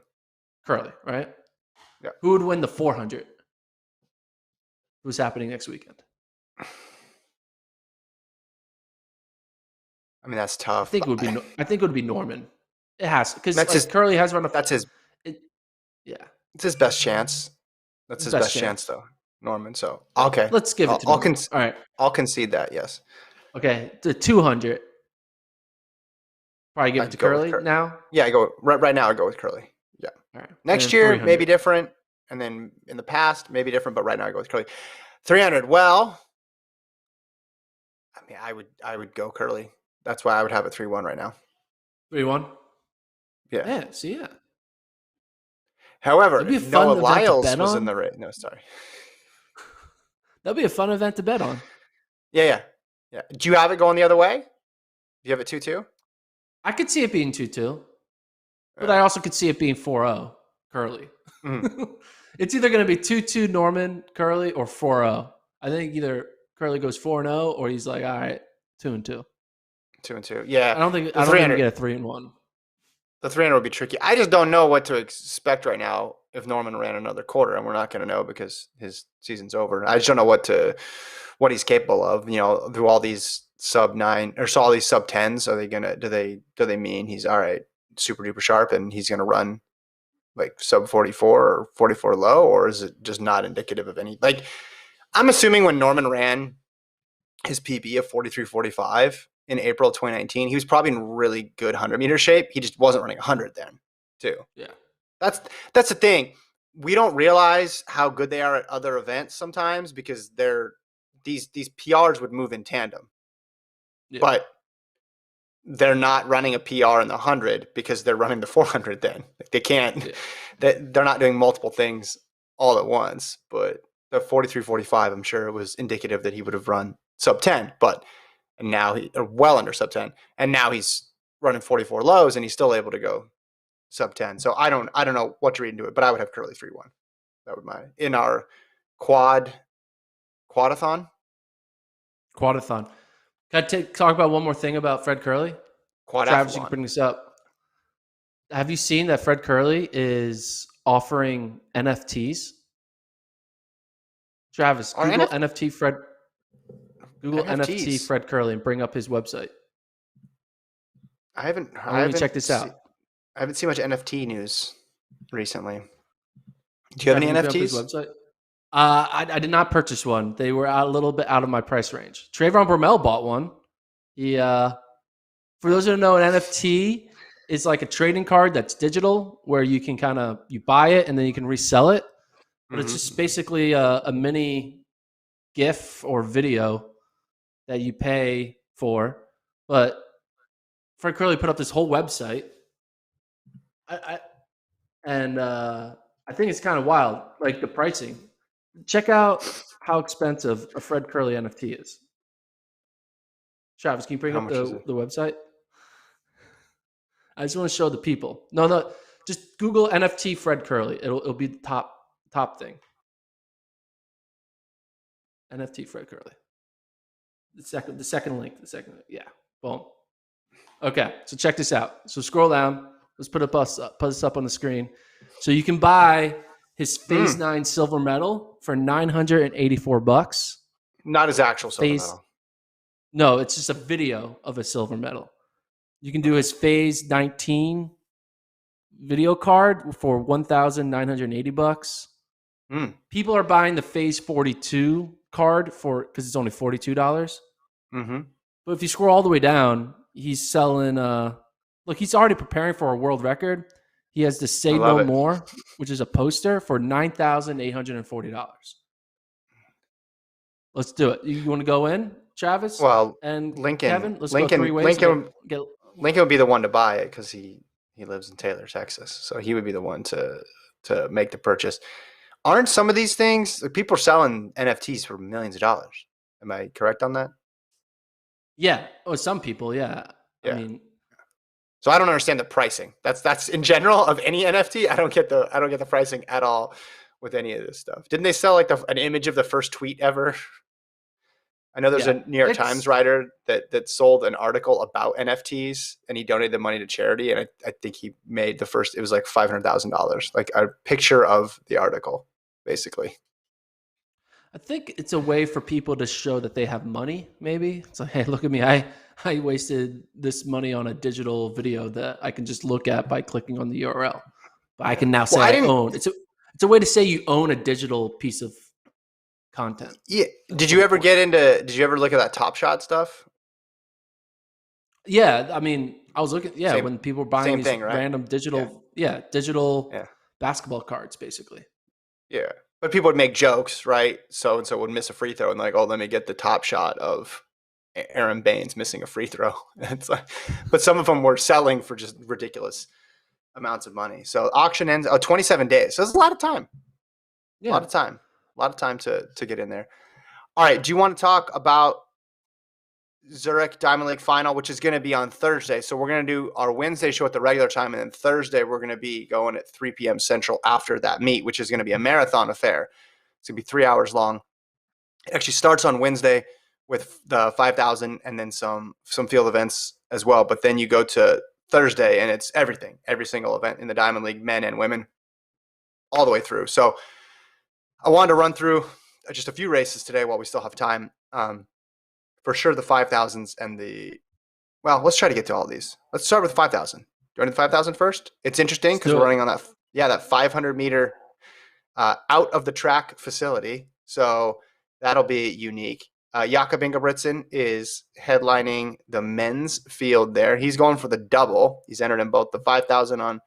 Kerley, right? Yeah. Who would win the 400 if it was happening next weekend? I mean, that's I tough. think it would be. I think it would be Norman. It has because That's like his. Kerley has run a. That's his. It, yeah, It's his best chance. That's his best best chance, chance. though, Norman. So Yeah. okay, Let's give it to Norman. All right. I'll concede that. Yes. Okay. The 200. Probably give it I'd to go with Kerley now. Yeah, I go right now. I go with Kerley. Yeah. All right. Next And year, 300. maybe different, and then in the past, maybe different. But right now, I go with Kerley. 300. Well, I mean, I would go Kerley. That's why I would have it 3-1 right now. 3-1. Yeah. Yeah. See, yeah. However, That'd be a if fun Noah event to Lyles bet was on. in the race, no, sorry. That'd be a fun event to bet on. Yeah. Do you have it going the other way? Do you have it 2-2? I could see it being 2-2, but I also could see it being 4-0 Kerley. Mm-hmm. It's either going to be 2-2 Norman Kerley or 4-0. I think either Kerley goes 4-0 or he's like, all right, 2-2. 2-2. Yeah. I don't think we get a 3-1. The 300 would be tricky. I just don't know what to expect right now if Norman ran another quarter, and we're not going to know because his season's over. I just don't know what he's capable of. You know, through all these sub-9 or all these sub-10s, are they gonna do they mean he's all right, super duper sharp, and he's going to run like sub-44 or 44 low, or is it just not indicative of any? Like, I'm assuming when Norman ran his PB of 43.45 in April of 2019, he was probably in really good 100-meter shape. He just wasn't running 100 then, too. Yeah. That's the thing. We don't realize how good they are at other events sometimes because these PRs would move in tandem. Yeah. But they're not running a PR in the 100 because they're running the 400 then. They can't. Yeah. They're not doing multiple things all at once. But the 43.45, I'm sure it was indicative that he would have run sub-10, but now well under sub-10, and now he's running 44 lows, and he's still able to go sub-10. So I don't know what to read into it, but I would have Kerley 3-1. That would in our quadathon. Can I talk about one more thing about Fred Kerley? Travis, you can bring this up. Have you seen that Fred Kerley is offering NFTs? Travis, Google NFT Fred. Google NFT Fred Kerley and bring up his website. I haven't check this out. I haven't seen much NFT news recently. Do you have any NFTs? His website? I did not purchase one. They were a little bit out of my price range. Trayvon Bromell bought one. He, for those who don't know, an NFT is like a trading card that's digital where you can you buy it and then you can resell it. But it's just basically a mini GIF or video that you pay for. But Fred Kerley put up this whole website. I think it's kind of wild, like the pricing. Check out how expensive a Fred Kerley NFT is. Travis, can you bring up the website? I just want to show the people. No, just Google NFT Fred Kerley. It'll be the top thing. NFT Fred Kerley. The second link. Yeah. Boom. Okay, so check this out. So scroll down. Let's put this up on the screen. So you can buy his Phase 9 silver medal for $984. Not his actual silver medal. No, it's just a video of a silver medal. You can do his Phase 19 video card for $1,980. People are buying the Phase 42 card because it's only $42. Mm-hmm. But if you scroll all the way down, he's selling. Look, he's already preparing for a world record. He has the Say No More, which is a poster for $9,840. Let's do it. You want to go in, Travis Well, and Lincoln, Kevin? Let's go three Lincoln, ways and Lincoln, get. Lincoln would be the one to buy it because he lives in Taylor, Texas, so he would be the one to make the purchase. Aren't some of these things like, people are selling NFTs for millions of dollars? Am I correct on that? Yeah, or some people. Yeah, I Yeah. mean, So I don't understand the pricing. That's in general of any NFT. I don't get the pricing at all with any of this stuff. Didn't they sell like an image of the first tweet ever? I know there's yeah, a New York Times it's. writer that sold an article about NFTs and he donated the money to charity. And I think he made the first, it was like $500,000, like a picture of the article, basically. I think it's a way for people to show that they have money. Maybe it's like, hey, look at me. I wasted this money on a digital video that I can just look at by clicking on the URL. But I Yeah. can now Well, say I I didn't, own. It's a way to say you own a digital piece of content. yeah. That's the whole point. Did you ever look at that Top Shot stuff? Yeah, I mean, I was looking. Yeah, Same, when people were buying same these thing, right? random Yeah. digital, yeah, digital Yeah. basketball cards, basically. Yeah. But people would make jokes, right? So and so would miss a free throw and like, oh, let me get the top shot of Aaron Baines missing a free throw. It's like, but some of them were selling for just ridiculous amounts of money. So auction ends 27 days. So it's a lot of time. A Yeah, lot of time. A lot of time to get in there. All right. Do you want to talk about Zurich Diamond League final, which is going to be on Thursday? So we're going to do our Wednesday show at the regular time, and then Thursday we're going to be going at 3 p.m. Central after that meet, which is going to be a marathon affair. It's going to be 3 hours long. It actually starts on Wednesday with the 5,000 and then some field events as well. But then you go to Thursday and it's everything, every single event in the Diamond League, men and women, all the way through. So I wanted to run through just a few races today while we still have time. For sure, the 5,000s and let's try to get to all these. Let's start with 5,000. Do you want to do the 5,000 first? It's interesting let's because do we're it. running on that 500-meter out of the track facility. So that'll be unique. Jakob Ingebrigtsen is headlining the men's field there. He's going for the double. He's entered in both the 5,000 on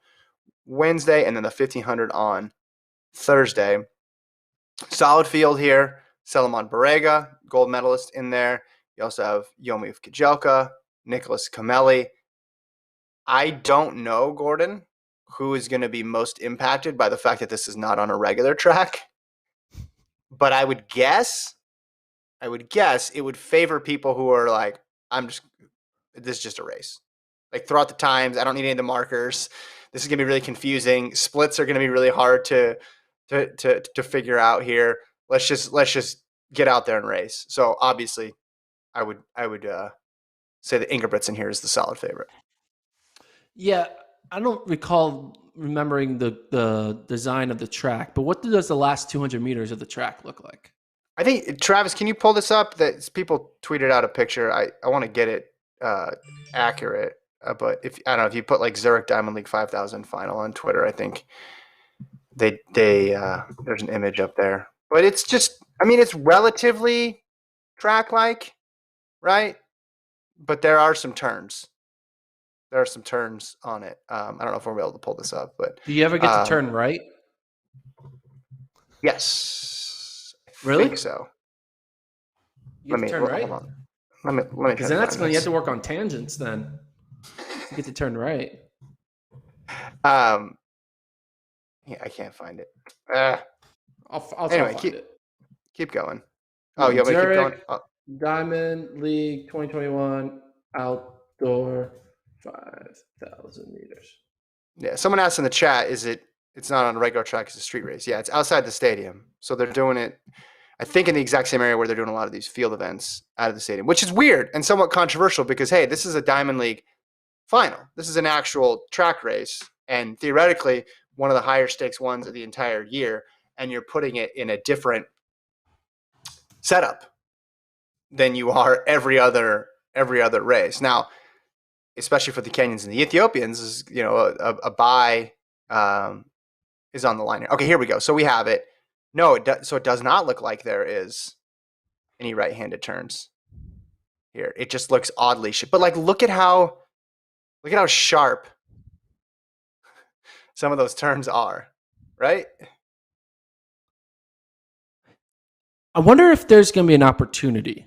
Wednesday and then the 1,500 on Thursday. Solid field here. Selimon Barega, gold medalist in there. You also have Yomif Kajelka, Nicholas Kameli. I don't know, Gordon, who is going to be most impacted by the fact that this is not on a regular track. But I would guess it would favor people who are like, this is just a race. Like throughout the times, I don't need any of the markers. This is gonna be really confusing. Splits are gonna be really hard to figure out here. Let's just get out there and race. So obviously, I would say that Ingebrigtsen here is the solid favorite. Yeah, I don't recall remembering the design of the track, but what does the last 200 meters of the track look like? I think Travis, can you pull this up? That people tweeted out a picture. I want to get it accurate, but if I don't know if you put like Zurich Diamond League 5,000 final on Twitter, I think they there's an image up there. But it's just, I mean, it's relatively track like, right? But there are some turns. There are some turns on it. I don't know if we'll be able to pull this up, but Do you ever get to turn right? yes, I Really? think so. You get to turn Hold right? on. Let me Because try then to that's find when you have this. to work on tangents. Then you get to turn right. Um, yeah, I can't find it. I'll Anyway, find it. keep going. Come Oh, you on, want me to keep going? Zurich Oh, Diamond League 2021 outdoor 5,000 meters. yeah. Someone asked in the chat, it's not on a regular track, it's a street race. Yeah, it's outside the stadium. So they're doing it, I think, in the exact same area where they're doing a lot of these field events out of the stadium, which is weird and somewhat controversial because, hey, this is a Diamond League final. This is an actual track race and theoretically one of the higher stakes ones of the entire year. And you're putting it in a different setup than you are every other race. Now, especially for the Kenyans and the Ethiopians, is a buy is on the line here. Okay, here we go. So we have it. No, so it does not look like there is any right-handed turns here. It just looks oddly, but like look at how sharp some of those turns are, right? I wonder if there's going to be an opportunity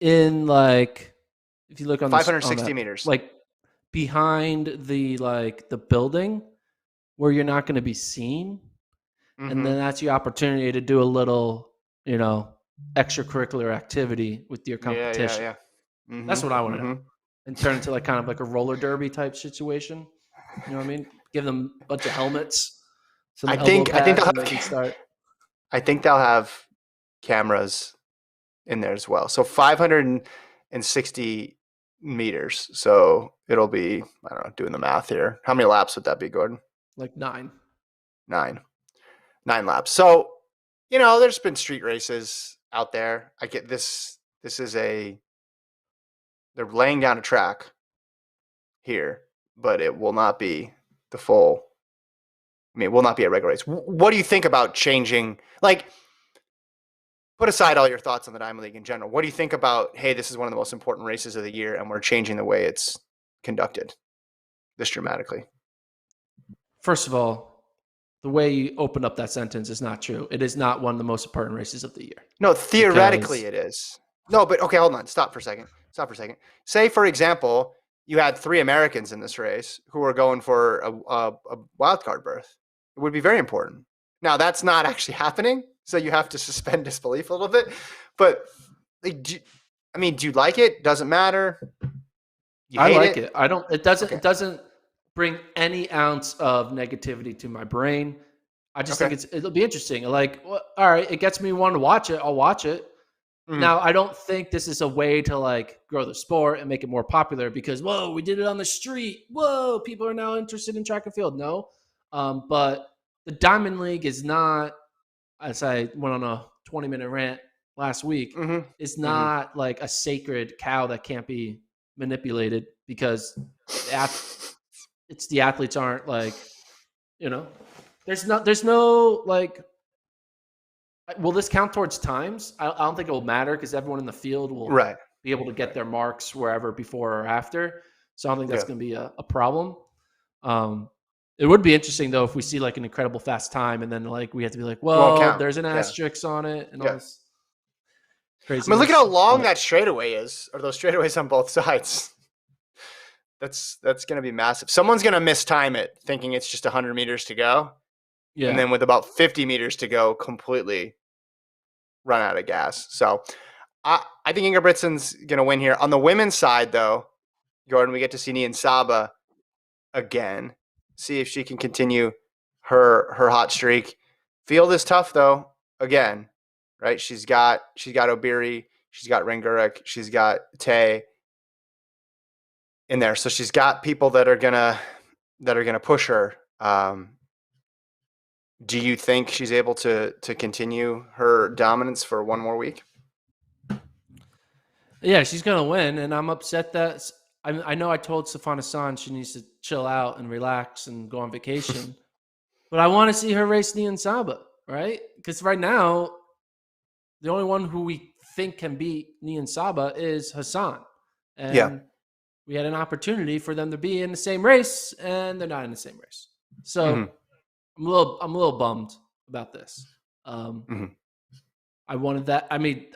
in like if you look on this on 560 that meters. like behind the building where you're not going to be seen, and then that's your opportunity to do a little, extracurricular activity with your Yeah, yeah, competition. yeah. That's what I want to know, Mm-hmm. and turn into like kind of like a roller derby type situation. You know what I mean? Give them a bunch of helmets, some elbow I think pads, and they can start. I think they'll have cameras in there as well. So 560 meters. So it'll be, I don't know, doing the math here. How many laps would that be, Gordon? Like 9. 9. 9 laps. So, there's been street races out there. I get this. They're laying down a track here, but it will not be the full. I mean, it will not be a regular race. What do you think about changing? Like, put aside all your thoughts on the Diamond League in general. What do you think about, hey, this is one of the most important races of the year, and we're changing the way it's conducted this dramatically? First of all, the way you opened up that sentence is not true. It is not one of the most important races of the year. No, theoretically it is. No, but okay, hold on. Stop for a second. Say, for example, you had 3 Americans in this race who were going for a wild card berth. It would be very important. Now, that's not actually happening, so you have to suspend disbelief a little bit. But, like, do you like it? Doesn't matter. You I hate like it? it. I don't. It doesn't. Okay. It doesn't bring any ounce of negativity to my brain. I just think Okay. it'll be interesting. Like, well, all right, it gets me one to watch it. I'll watch it. Mhm. Now, I don't think this is a way to like grow the sport and make it more popular because whoa, we did it on the street. Whoa, people are now interested in track and field. No, but the Diamond League is not. As I went on a 20-minute rant last week, Mhm. it's Mhm. not like a sacred cow that can't be manipulated because it's the athletes aren't like, you know, there's no like, will this count towards times? I don't think it will matter because everyone in the field will Right. be able to get Right. their marks wherever before or after. So I don't think that's Yeah. going to be a problem. Um, it would be interesting though if we see like an incredible fast time and then like we have to be like, Won't well, count. there's an Yeah. asterisk on it and all Yeah. this I mean, look at how craziness. long But that straightaway is, or those straightaways on both sides. That's going to be massive. Someone's going to mistime it, thinking it's just 100 meters to go, and yeah, then with about 50 meters to go, completely run out of gas. So I think Ingebrigtsen's going to win here. On the women's side, though, Jordan, we get to see Nian Saba again. See if she can continue her hot streak. Field is tough though. Again, right? She's got Obiri, she's got Ringurik, she's got Tay in there. So she's got people that are gonna push her. Do you think she's able to continue her dominance for one more week? yeah, she's gonna win, and I'm upset that I know I told Safana Hassan she needs to chill out and relax and go on vacation, but I want to see her race Nian Saba, right? Because right now the only one who we think can beat Nian Saba is Hassan, Yeah. and we had an opportunity for them to be in the same race, and they're not in the same race. Mm-hmm. So I'm a little bummed about this. Mm-hmm. I wanted that. I mean,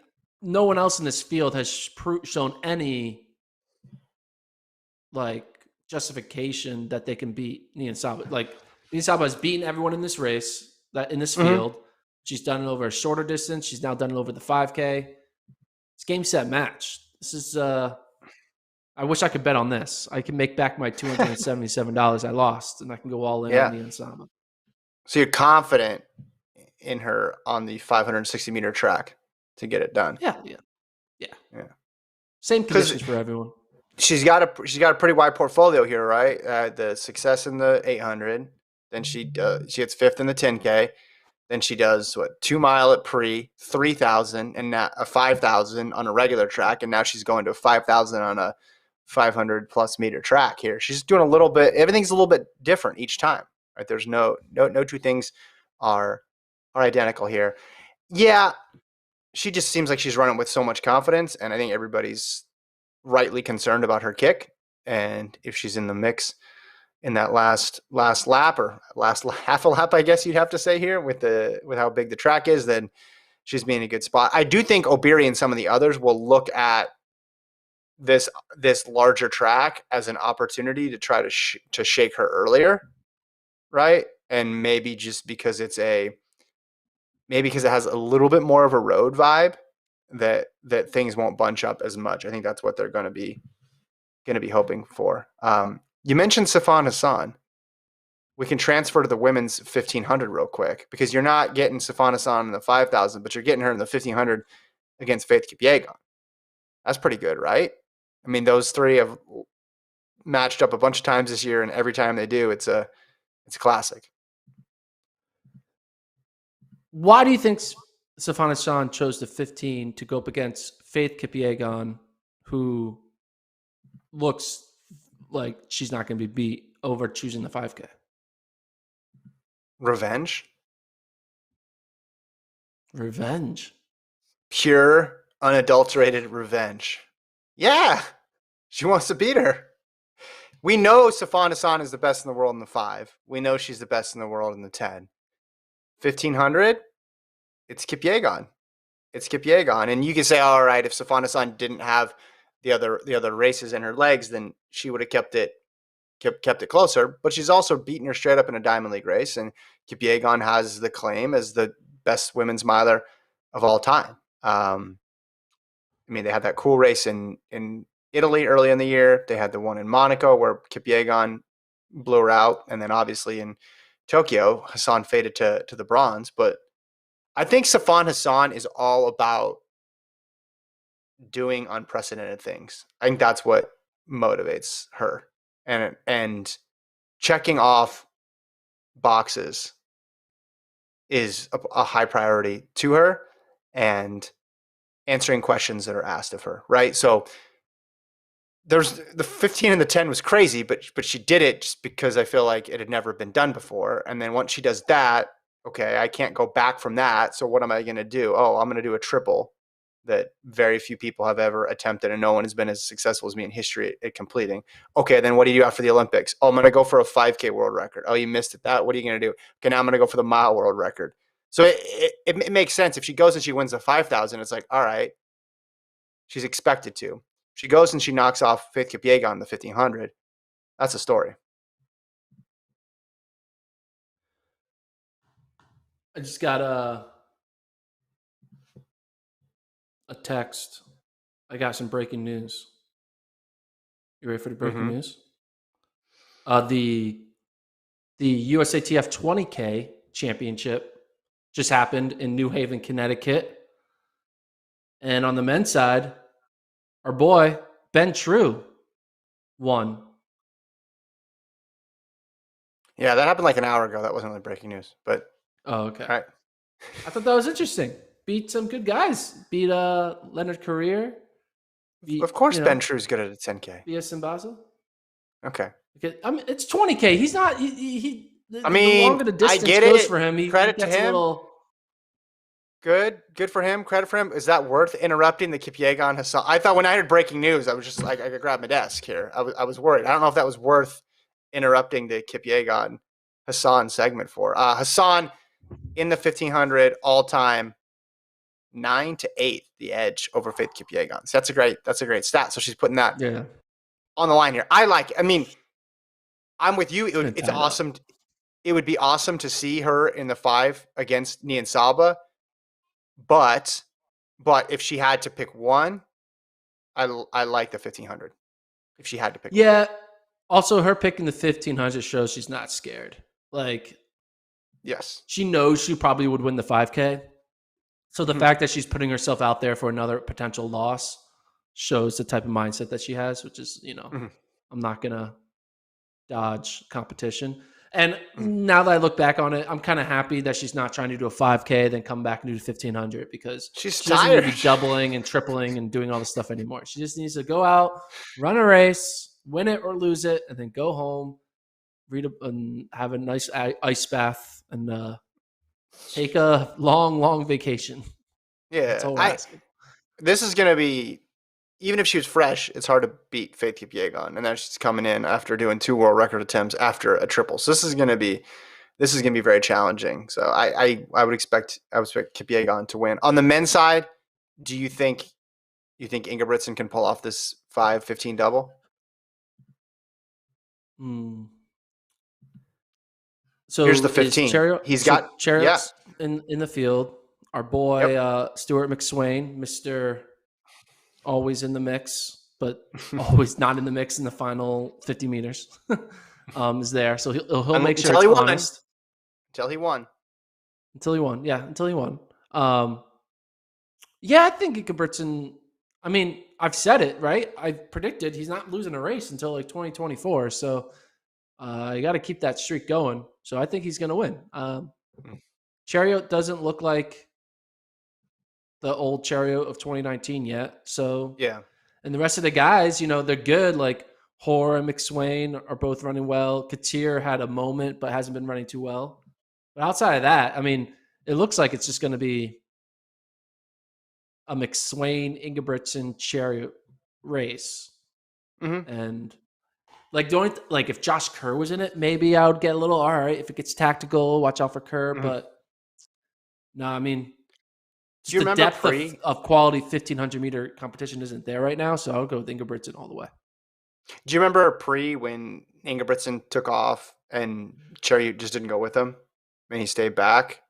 no one else in this field has shown any like justification that they can beat Nian Saba. Like Nian Saba has beaten everyone in this race, that in this Mm-hmm. field. She's done it over a shorter distance. She's now done it over the 5K. It's game set match. This is I wish I could bet on this. I can make back my $277 I lost, and I can go all in on Yeah. Nian Saba. So you're confident in her on the 560-meter track to get it done. Yeah, yeah, yeah. Yeah. Same Because conditions for everyone. she's got a pretty wide portfolio here, right? The success in the 800, then she gets fifth in the 10K, then she does 2 mile at pre, 3,000, and now a 5,000 on a regular track, and now she's going to 5,000 on a 500 plus meter track here. She's doing a little bit. Everything's a little bit different each time, right? There's no two things are identical here. Yeah, she just seems like she's running with so much confidence, and I think everybody's rightly concerned about her kick. And if she's in the mix in that last lap or last half a lap, I guess you'd have to say here with how big the track is, then she's being in a good spot. I do think Obiri and some of the others will look at this larger track as an opportunity to try to shake her earlier, right? And maybe just because maybe because it has a little bit more of a road vibe, that things won't bunch up as much. I think that's what they're going to be hoping for. You mentioned Sifan Hassan. We can transfer to the women's 1500 real quick, because you're not getting Sifan Hassan in the 5000, but you're getting her in the 1500 against Faith Kipyegon. That's pretty good, right? I mean, those three have matched up a bunch of times this year, and every time they do, it's a classic. Why do you think Sifan Hassan chose the 15 to go up against Faith Kipyegon, who looks like she's not going to be beat, over choosing the 5K? Revenge. Pure, unadulterated revenge. Yeah, she wants to beat her. We know Sifan Hassan is the best in the world in the 5. We know she's the best in the world in the 10. 1500, it's Kipyegon. It's Kipyegon. And you can say, all right, if Sifan Hassan didn't have the other races in her legs, then she would have kept it closer. But she's also beaten her straight up in a Diamond League race, and Kipyegon has the claim as the best women's miler of all time. I mean, they had that cool race in Italy early in the year. They had the one in Monaco where Kipyegon blew her out, and then obviously in Tokyo, Hassan faded to the bronze. But I think Sifan Hassan is all about doing unprecedented things. I think that's what motivates her, and checking off boxes is a high priority to her, and answering questions that are asked of her, right? So there's the 15 and the 10 was crazy, but she did it just because I feel like it had never been done before. And then once she does that, okay, I can't go back from that. So what am I going to do? Oh, I'm going to do a triple that very few people have ever attempted, and no one has been as successful as me in history at completing. Okay, then what do you do after the Olympics? Oh, I'm going to go for a 5K world record. Oh, you missed at that. What are you going to do? Okay, now I'm going to go for the mile world record. So it makes sense. If she goes and she wins the 5,000, it's like, all right, she's expected to. She goes and she knocks off Faith Kipyegon in the 1500. That's a story. I just got a text. I got some breaking news. You ready for the breaking news? The USATF 20K championship just happened in New Haven, Connecticut. And on the men's side, our boy, Ben True, won. Yeah, that happened like an hour ago. That wasn't really breaking news, but okay. All right. I thought that was interesting. Beat some good guys. Beat Leonard Carrier. Of course, Ben True's good at a 10K. Beat Simbazo. Okay. I mean, it's 20K. He's not. The longer the distance goes for him, he Credit gets to him. A little. Good for him. Credit for him. Is that worth interrupting the Kipyegon Hassan? I thought when I heard breaking news, I was just like, I could grab my desk here. I was worried. I don't know if that was worth interrupting the Kipyegon Hassan segment for. Hassan in the 1500 all time, 9 to 8 the edge over Faith Kipyegon. So that's a great stat. So she's putting that on the line here. I mean, I'm with you. It's awesome. It would be awesome to see her in the 5 against Nian Saba. But if she had to pick one, I like the 1500. If she had to pick one. Also, her picking the 1500 shows she's not scared. Like, yes, she knows she probably would win the 5K. So the fact that she's putting herself out there for another potential loss shows the type of mindset that she has, which is, I'm not going to dodge competition. And now that I look back on it, I'm kind of happy that she's not trying to do a 5K, then come back and do the 1500, because she doesn't need to be doubling and tripling and doing all this stuff anymore. She just needs to go out, run a race, win it or lose it, and then go home, and have a nice ice bath, and take a long, long vacation. Yeah. That's all we're asking. This is going to be, even if she was fresh, it's hard to beat Faith Kipyegon. And then she's coming in after doing 2 world record attempts after a triple. So this is going to be this is going to be very challenging. So I would expect Kipiegon to win. On the men's side, do you think Ingebrigtsen can pull off this 5:15 double? So here's the is 15. Chariot's in the field. Our boy Stuart McSwain, Mr. Always in the mix, but always not in the mix in the final 50 meters, is there. So he'll make sure it's honest. Until he won. Yeah, until he won. Yeah, I think Ingebrigtsen. I mean, I've said it, right? I've predicted he's not losing a race until like 2024. So you got to keep that streak going. So I think he's going to win. Chariot doesn't look like the old Chariot of 2019 yet. So yeah. And the rest of the guys, you know, they're good. Like Hoare and McSwain are both running well. Katir had a moment, but hasn't been running too well. But outside of that, I mean, it looks like it's just going to be a McSwain, Ingebrigtsen, Chariot race. Mm-hmm. And like, if Josh Kerr was in it, maybe I would get a little, all right, if it gets tactical, watch out for Kerr. Mm-hmm. But no, I mean, just the depth of quality 1,500 meter competition isn't there right now. So I would go with Ingebrigtsen all the way. Do you remember when Ingebrigtsen took off and Chariot just didn't go with him and he stayed back?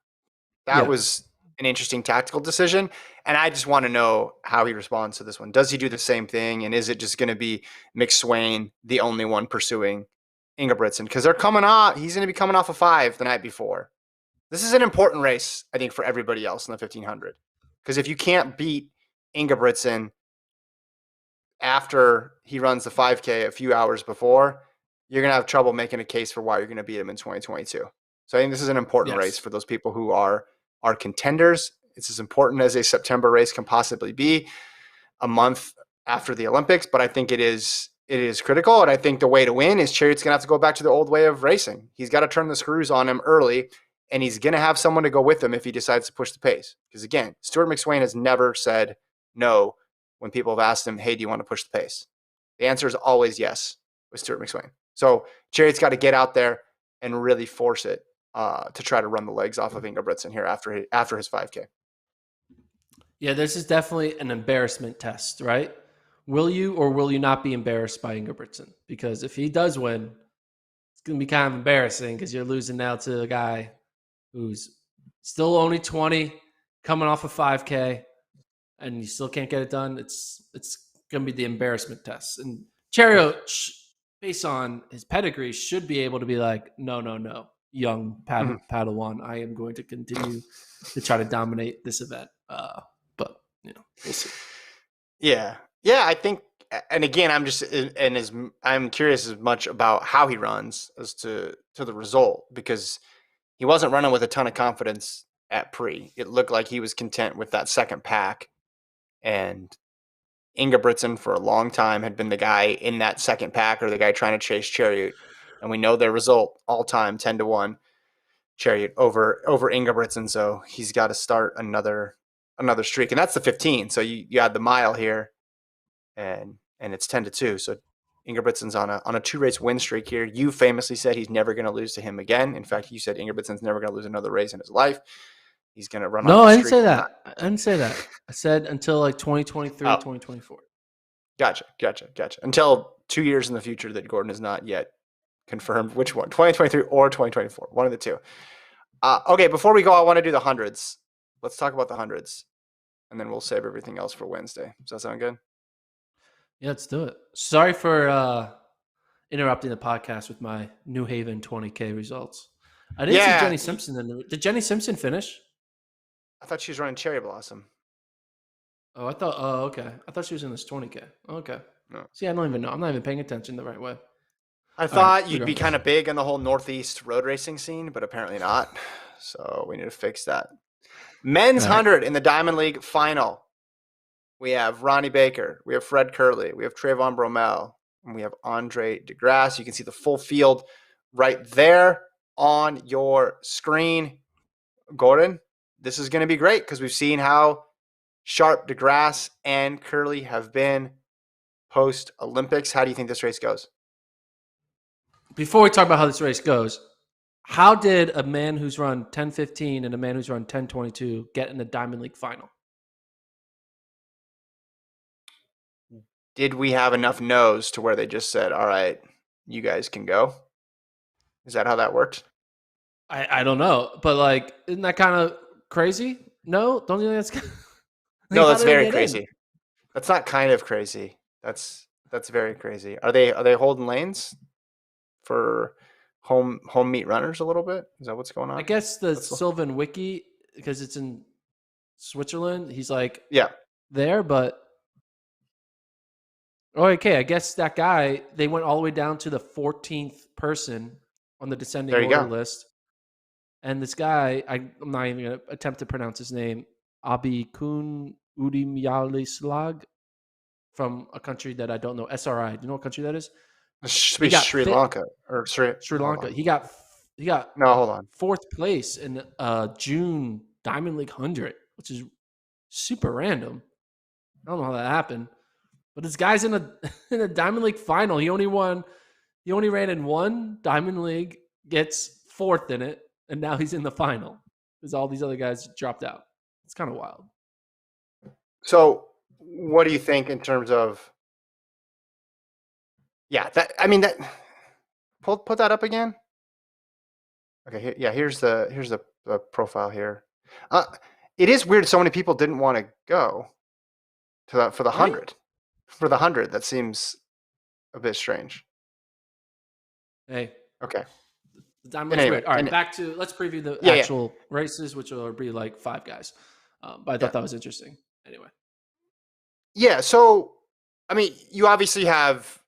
That was an interesting tactical decision. And I just want to know how he responds to this one. Does he do the same thing? And is it just going to be McSwain, the only one pursuing Ingebrigtsen? Because he's going to be coming off a 5 the night before. This is an important race, I think, for everybody else in the 1,500. Because if you can't beat Ingebrigtsen after he runs the 5K a few hours before, you're going to have trouble making a case for why you're going to beat him in 2022. So I think this is an important race for those people who are contenders. It's as important as a September race can possibly be, a month after the Olympics, but I think it is critical. And I think the way to win is Chariot's going to have to go back to the old way of racing. He's got to turn the screws on him early, and he's going to have someone to go with him if he decides to push the pace. Because again, Stuart McSwain has never said no when people have asked him, hey, do you want to push the pace? The answer is always yes with Stuart McSwain. So Chariot's got to get out there and really force it to try to run the legs off of Ingebrigtsen here after his 5K. Yeah, this is definitely an embarrassment test, right? Will you or will you not be embarrassed by Ingebrigtsen? Because if he does win, it's going to be kind of embarrassing because you're losing now to a guy who's still only 20, coming off a 5K, and you still can't get it done. It's going to be the embarrassment test. And Chariot, based on his pedigree, should be able to be like, no, young Padawan, I am going to continue to try to dominate this event. But we'll see. Yeah, I think, and again, I'm curious as much about how he runs as to the result, because he wasn't running with a ton of confidence at pre. It looked like he was content with that second pack, and Ingebrigtsen for a long time had been the guy in that second pack or the guy trying to chase Chariot, and we know their result all time 10-1 Chariot over Ingebrigtsen. So he's got to start another streak, and that's the 15. So you add the mile here, and it's 10-2. So Ingebrigtsen's on a 2-race win streak here. You famously said he's never going to lose to him again. In fact, you said Ingebrigtsen's never going to lose another race in his life. He's going to run. No, I didn't say that. I didn't say that. I said until like 2023, 2024. Gotcha. Until 2 years in the future that Gordon has not yet confirmed which one, 2023 or 2024, one of the two. Okay, before we go, I want to do the hundreds. Let's talk about the hundreds, and then we'll save everything else for Wednesday. Does that sound good? Yeah, let's do it. Sorry for interrupting the podcast with my New Haven 20K results. I didn't see Jenny Simpson. Did Jenny Simpson finish? I thought she was running Cherry Blossom. Oh, okay. I thought she was in this 20K. Okay. No. See, I don't even know. I'm not even paying attention the right way. I thought you'd be kind of big on the whole Northeast road racing scene, but apparently not. So we need to fix that. Men's 100 in the Diamond League final. We have Ronnie Baker. We have Fred Kerley. We have Trayvon Bromell. And we have Andre DeGrasse. You can see the full field right there on your screen. Gordon, this is going to be great because we've seen how sharp DeGrasse and Kerley have been post-Olympics. How do you think this race goes? Before we talk about how this race goes, How did a man who's run 10:15 and a man who's run 10:22 get in the Diamond League final? Did we have enough no's to where they just said, all right, you guys can go? Is that how that worked? I don't know, but like, isn't that kind of crazy? No, don't you think that's like, No, how that's did they very get in? crazy. That's not kind of crazy. That's very crazy. Are they holding lanes for home meet runners a little bit? Is that what's going I on? guess the That's Sylvan Wiki, because it's in Switzerland, he's like yeah. there, but oh, okay. I guess that guy, they went all the way down to the 14th person on the descending There you order go. list. And this guy, I'm not even going to attempt to pronounce his name, Abikun Udimyalislag, from a country that I don't know, SRI. Do you know what country that is? It should He be got Sri fit Lanka or Sri. Sri Hold Lanka. on. He got No, hold on. fourth place in June Diamond League 100, which is super random. I don't know how that happened, but this guy's in a in a Diamond League final. He only won. He only ran in one Diamond League, gets fourth in it, and now he's in the final because all these other guys dropped out. It's kind of wild. So, what do you think in terms of? Yeah, that I mean that. Put that up again. Okay, yeah. Here's the profile here. Uh, it is weird. So many people didn't want to go to that for the Right? 100. For the 100, that seems a bit strange. Hey, Okay. the Diamond And League's anyway, weird. All right, and back to let's preview the yeah, yeah, actual races, which will be like five guys. But I yeah, thought that was interesting. Anyway, yeah. So, I mean, you obviously have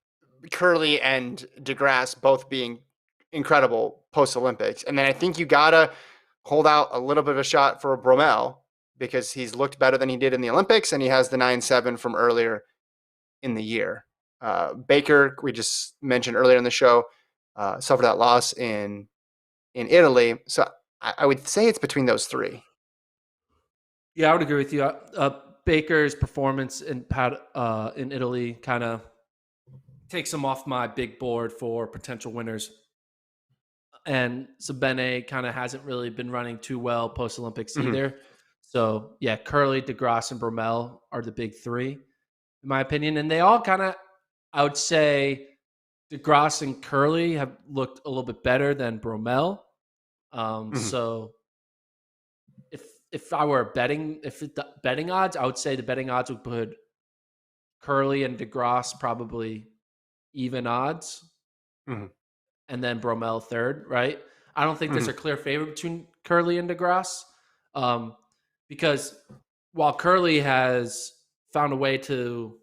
Kerley and DeGrasse both being incredible post Olympics, and then I think you gotta hold out a little bit of a shot for Bromell because he's looked better than he did in the Olympics, and he has the 9.7 from earlier in the year. Baker, we just mentioned earlier in the show, suffered that loss in Italy, so I would say it's between those three. yeah, I would agree with you. Baker's performance in Italy kind of takes him off my big board for potential winners. And Sabene kind of hasn't really been running too well post Olympics Mm-hmm. either. So yeah, Kerley, DeGrasse, and Bromell are the big three, in my opinion. And they all kind of, I would say, DeGrasse and Kerley have looked a little bit better than Bromell. Mm-hmm. So if I were betting odds, I would say the betting odds would put Kerley and DeGrasse probably even odds, Mm-hmm. and then Bromell third, right? I don't think there's Mm-hmm. a clear favorite between Kerley and DeGrasse, because while Kerley has found a way to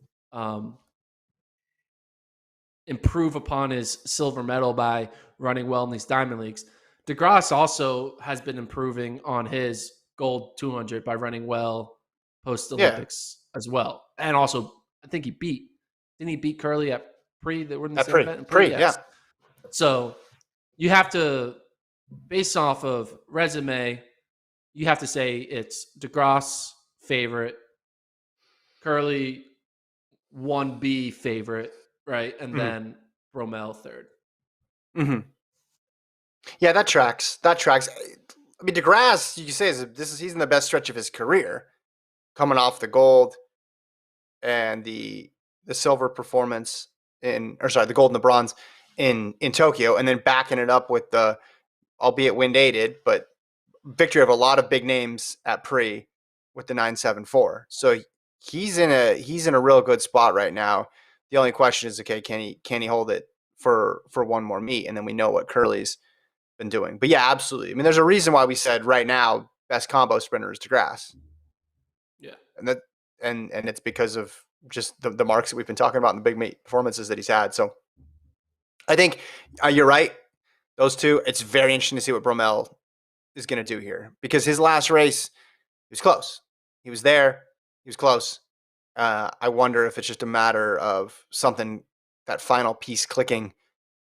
improve upon his silver medal by running well in these Diamond Leagues, DeGrasse also has been improving on his gold 200 by running well post Yeah, Olympics as well. And also, I think didn't he beat Kerley at pre that were in the at same pre, event? And pre, pre, yeah. yes. So you have to, based off of resume, you have to say it's DeGrasse favorite, Kerley 1B favorite, right? And Mm-hmm. then Bromell third. Mm-hmm. Yeah, that tracks. That tracks. I mean, DeGrasse, you can say he's in the best stretch of his career, coming off the gold and the silver performance the gold and the bronze in Tokyo, and then backing it up with the, albeit wind aided, but victory of a lot of big names at pre with the 9.74. So he's in a real good spot right now. The only question is, okay, can he hold it for one more meet, and then we know what Kerley's been doing. But yeah, absolutely. I mean, there's a reason why we said right now best combo sprinter is DeGrasse, Yeah. and that and it's because of just the marks that we've been talking about in the big meet performances that he's had. So I think you're right. Those two, it's very interesting to see what Bromell is going to do here because his last race, he was close. He was there. He was close. I wonder if it's just a matter of something, that final piece clicking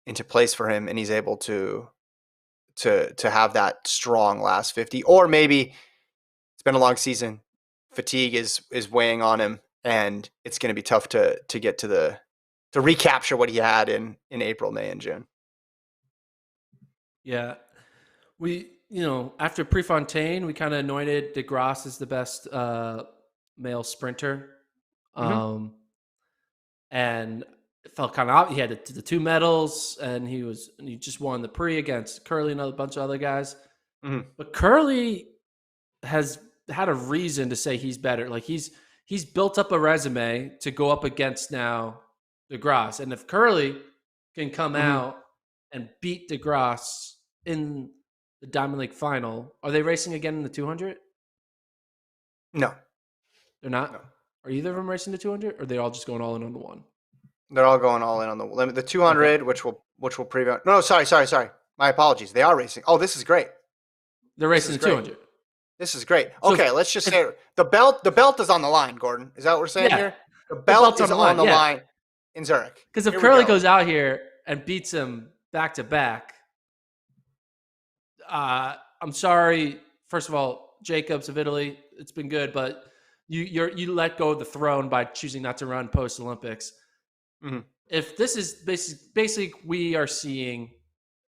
into place for him, and he's able to have that strong last 50, or maybe it's been a long season. Fatigue is weighing on him, and it's going to be tough to get to recapture what he had in April, May, and June. Yeah. After Prefontaine, we kind of anointed DeGrasse as the best male sprinter. Mm-hmm. And it felt kind of, he had the two medals, and he just won the Prix against Kerley and a bunch of other guys. Mm-hmm. But Kerley has had a reason to say he's better. Like he's built up a resume to go up against now DeGrasse. And if Kerley can come Mm-hmm. out and beat DeGrasse in the Diamond League final, are they racing again in the 200? No, They're not? no. Are either of them racing the 200, or are they all just going all in on the one? They're all going all in on the limit. The 200, Okay. which will prevent. No, sorry. My apologies. They are racing. Oh, this is great. They're This racing is the great. 200. This is great. So Okay, let's just say the belt is on the line, Gordon. Is that what we're saying yeah, here? The belt's belt is on the yeah. line in Zurich. Because if Here we Kerley go. goes out here and beats him back to back, I'm sorry. First of all, Jacobs of Italy, it's been good, but you let go of the throne by choosing not to run post Olympics. Mm-hmm. If this is basically we are seeing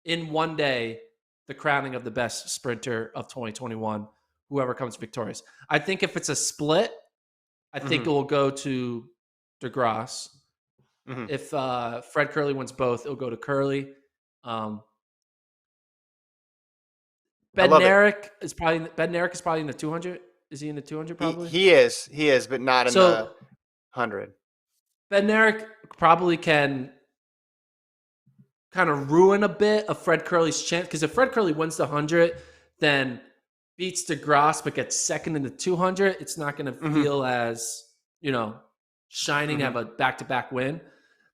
in one day the crowning of the best sprinter of 2021, whoever comes victorious. I think if it's a split, I think Mm-hmm. it will go to DeGrasse. Mm-hmm. If Fred Kerley wins both, it'll go to Kerley. I love it. Bednarik is probably in the 200. Is he in the 200 probably? He is, but not in the So 100. Bednarik probably can kind of ruin a bit of Fred Kerley's chance, because if Fred Kerley wins the 100, then beats DeGrasse but gets second in the 200, it's not going to Mm-hmm. feel as shining to Mm-hmm. have a back-to-back win.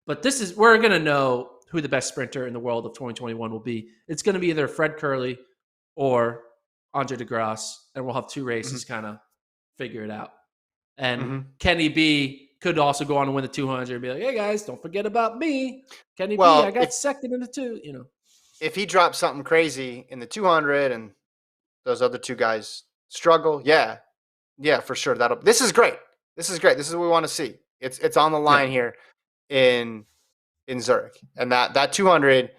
But we're going to know who the best sprinter in the world of 2021 will be. It's going to be either Fred Kerley or Andre DeGrasse, and we'll have two races kind of figure it out. And Mm-hmm. Kenny B could also go on and win the 200 and be like, hey guys, don't forget about me. Kenny B, I Well, got second in the two, if he drops something crazy in the 200 and those other two guys struggle, yeah, for sure. This is great. This is great. This is what we want to see. It's on the line here in Zurich, and that 200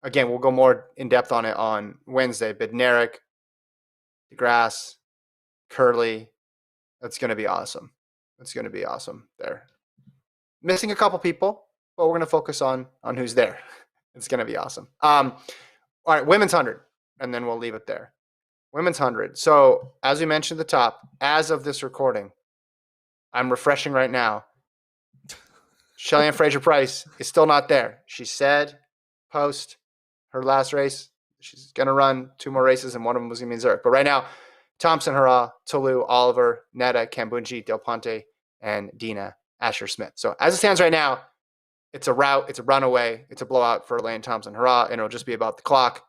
again. We'll go more in depth on it on Wednesday. Bednarik, DeGrasse, Kerley. That's going to be awesome. That's going to be awesome there. Missing a couple people, but we're going to focus on who's there. It's going to be awesome. All right, women's 100, and then we'll leave it there. Women's 100. So, as we mentioned at the top, as of this recording, I'm refreshing right now. Shelly-Ann Fraser-Pryce is still not there. She said post her last race, she's going to run 2 more races, and one of them was going to be in Zurich. But right now, Thompson, Hurrah, Tolu, Oliver, Netta, Kambunji, Del Ponte, and Dina Asher-Smith. So as it stands right now, it's a rout, it's a runaway, it's a blowout for Elaine Thompson, Hurrah, and it'll just be about the clock.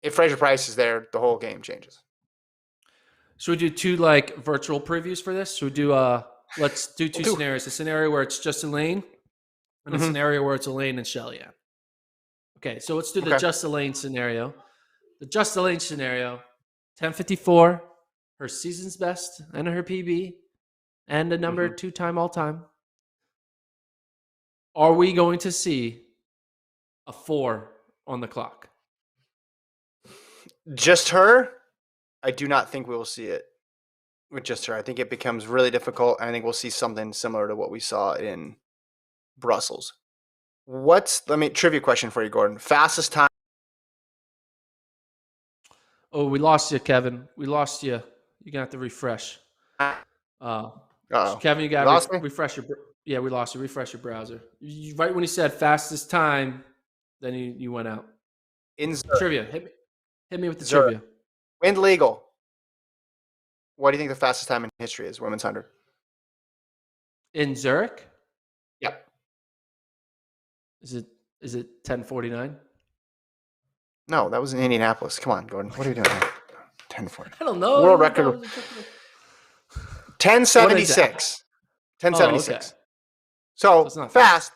If Fraser-Pryce is there, the whole game changes. Should we do 2 virtual previews for this? Should we do let's do 2 scenarios. A scenario where it's just Elaine, and a scenario where it's Elaine and Shelly-Ann. Okay, so let's do the just Elaine scenario. The just Elaine scenario, 10:54, her season's best and her PB, and a number 2-time all-time. Are we going to see a 4 on the clock? Just her? I do not think we will see it with just her. I think it becomes really difficult, and I think we'll see something similar to what we saw in Brussels. Trivia question for you, Gordon. Fastest time? Oh, we lost you, Kevin. We lost you. You're going to have to refresh. Kevin, you got to refresh your... Yeah, we lost you. Refresh your browser. Right when he said fastest time, then you went out. In Zurich. Trivia. Hit me with the trivia. Wind legal. What do you think the fastest time in history is, women's 100? In Zurich? Yep. Is it 10:49? No, that was in Indianapolis. Come on, Gordon. What are you doing here? 10:40. I don't know. World record. 10:76. 10:76. Okay. So it's not fast,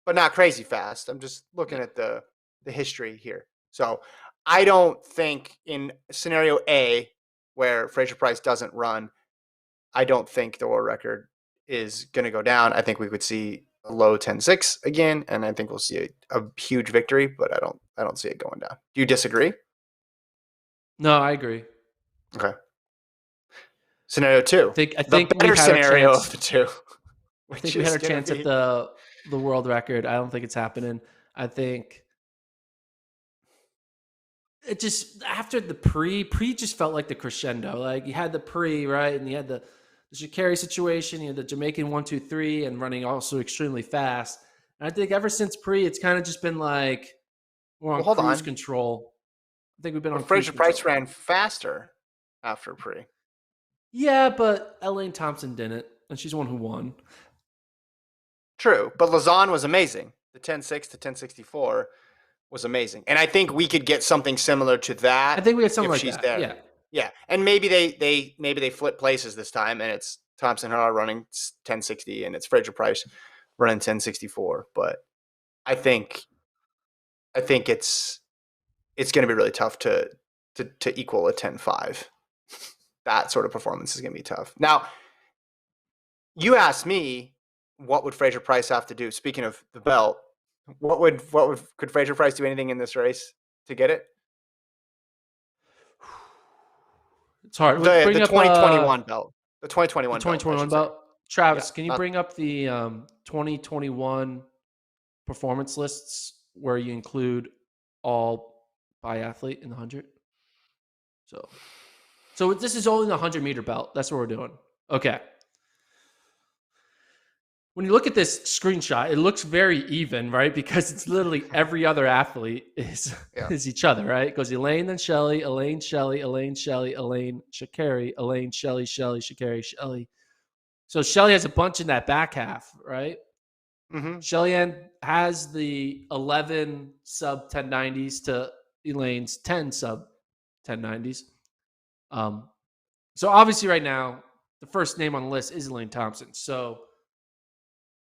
but not crazy fast. I'm just looking at the history here. So I don't think in scenario A, where Fraser-Pryce doesn't run, I don't think the world record is going to go down. I think we could see low 10.6 again, and I think we'll see a huge victory, but I don't see it going down. Do you disagree? No, I agree. Okay. Scenario two, I the think better we've had our scenario of chance. the two, I think which we had is our going to chance at be the world record. I don't think it's happening. I think it just after the pre just felt like the crescendo. Like you had the pre, right, and you had the Sha'Carri situation, you had the Jamaican 1-2-3 and running also extremely fast. And I think ever since pre, it's kind of just been like we're on well. Hold cruise on, control. I think we've been on but cruise Fraser Price control. ran faster after pre. Yeah, but Elaine Thompson didn't, and she's the one who won. True, but Lausanne was amazing. The 10.6 to 10.64 was amazing, and I think we could get something similar to I that think we had something if like she's that. there. Yeah. Yeah, and maybe they flip places this time, and it's Thompson Hara running 10.60, and it's Fraser Price running 10.64. But I think it's going to be really tough to equal a 10.5. That sort of performance is going to be tough. Now, you asked me what would Fraser Price have to do. Speaking of the belt, could Fraser Price do anything in this race to get it? It's hard. The Bring up 2021 belt. The the 2021 belt, I 2021 should say. belt. Yeah, Travis, can you not bring up the 2021 performance lists where you include all biathlete in the 100? So this is only the 100-meter belt. That's what we're doing. Okay. When you look at this screenshot, it looks very even, right? Because it's literally every other athlete is yeah. is each other, right? It goes Elaine, then Shelly, Elaine, Shelly, Elaine, Shelly, Elaine, Sha'Carri, Elaine, Shelly, Shelly, Sha'Carri, Shelly. So Shelly has a bunch in that back half, right? Mm-hmm. Shelly-Ann has the 11 sub 1090s to Elaine's 10 sub 1090s. So obviously right now, the first name on the list is Elaine Thompson. So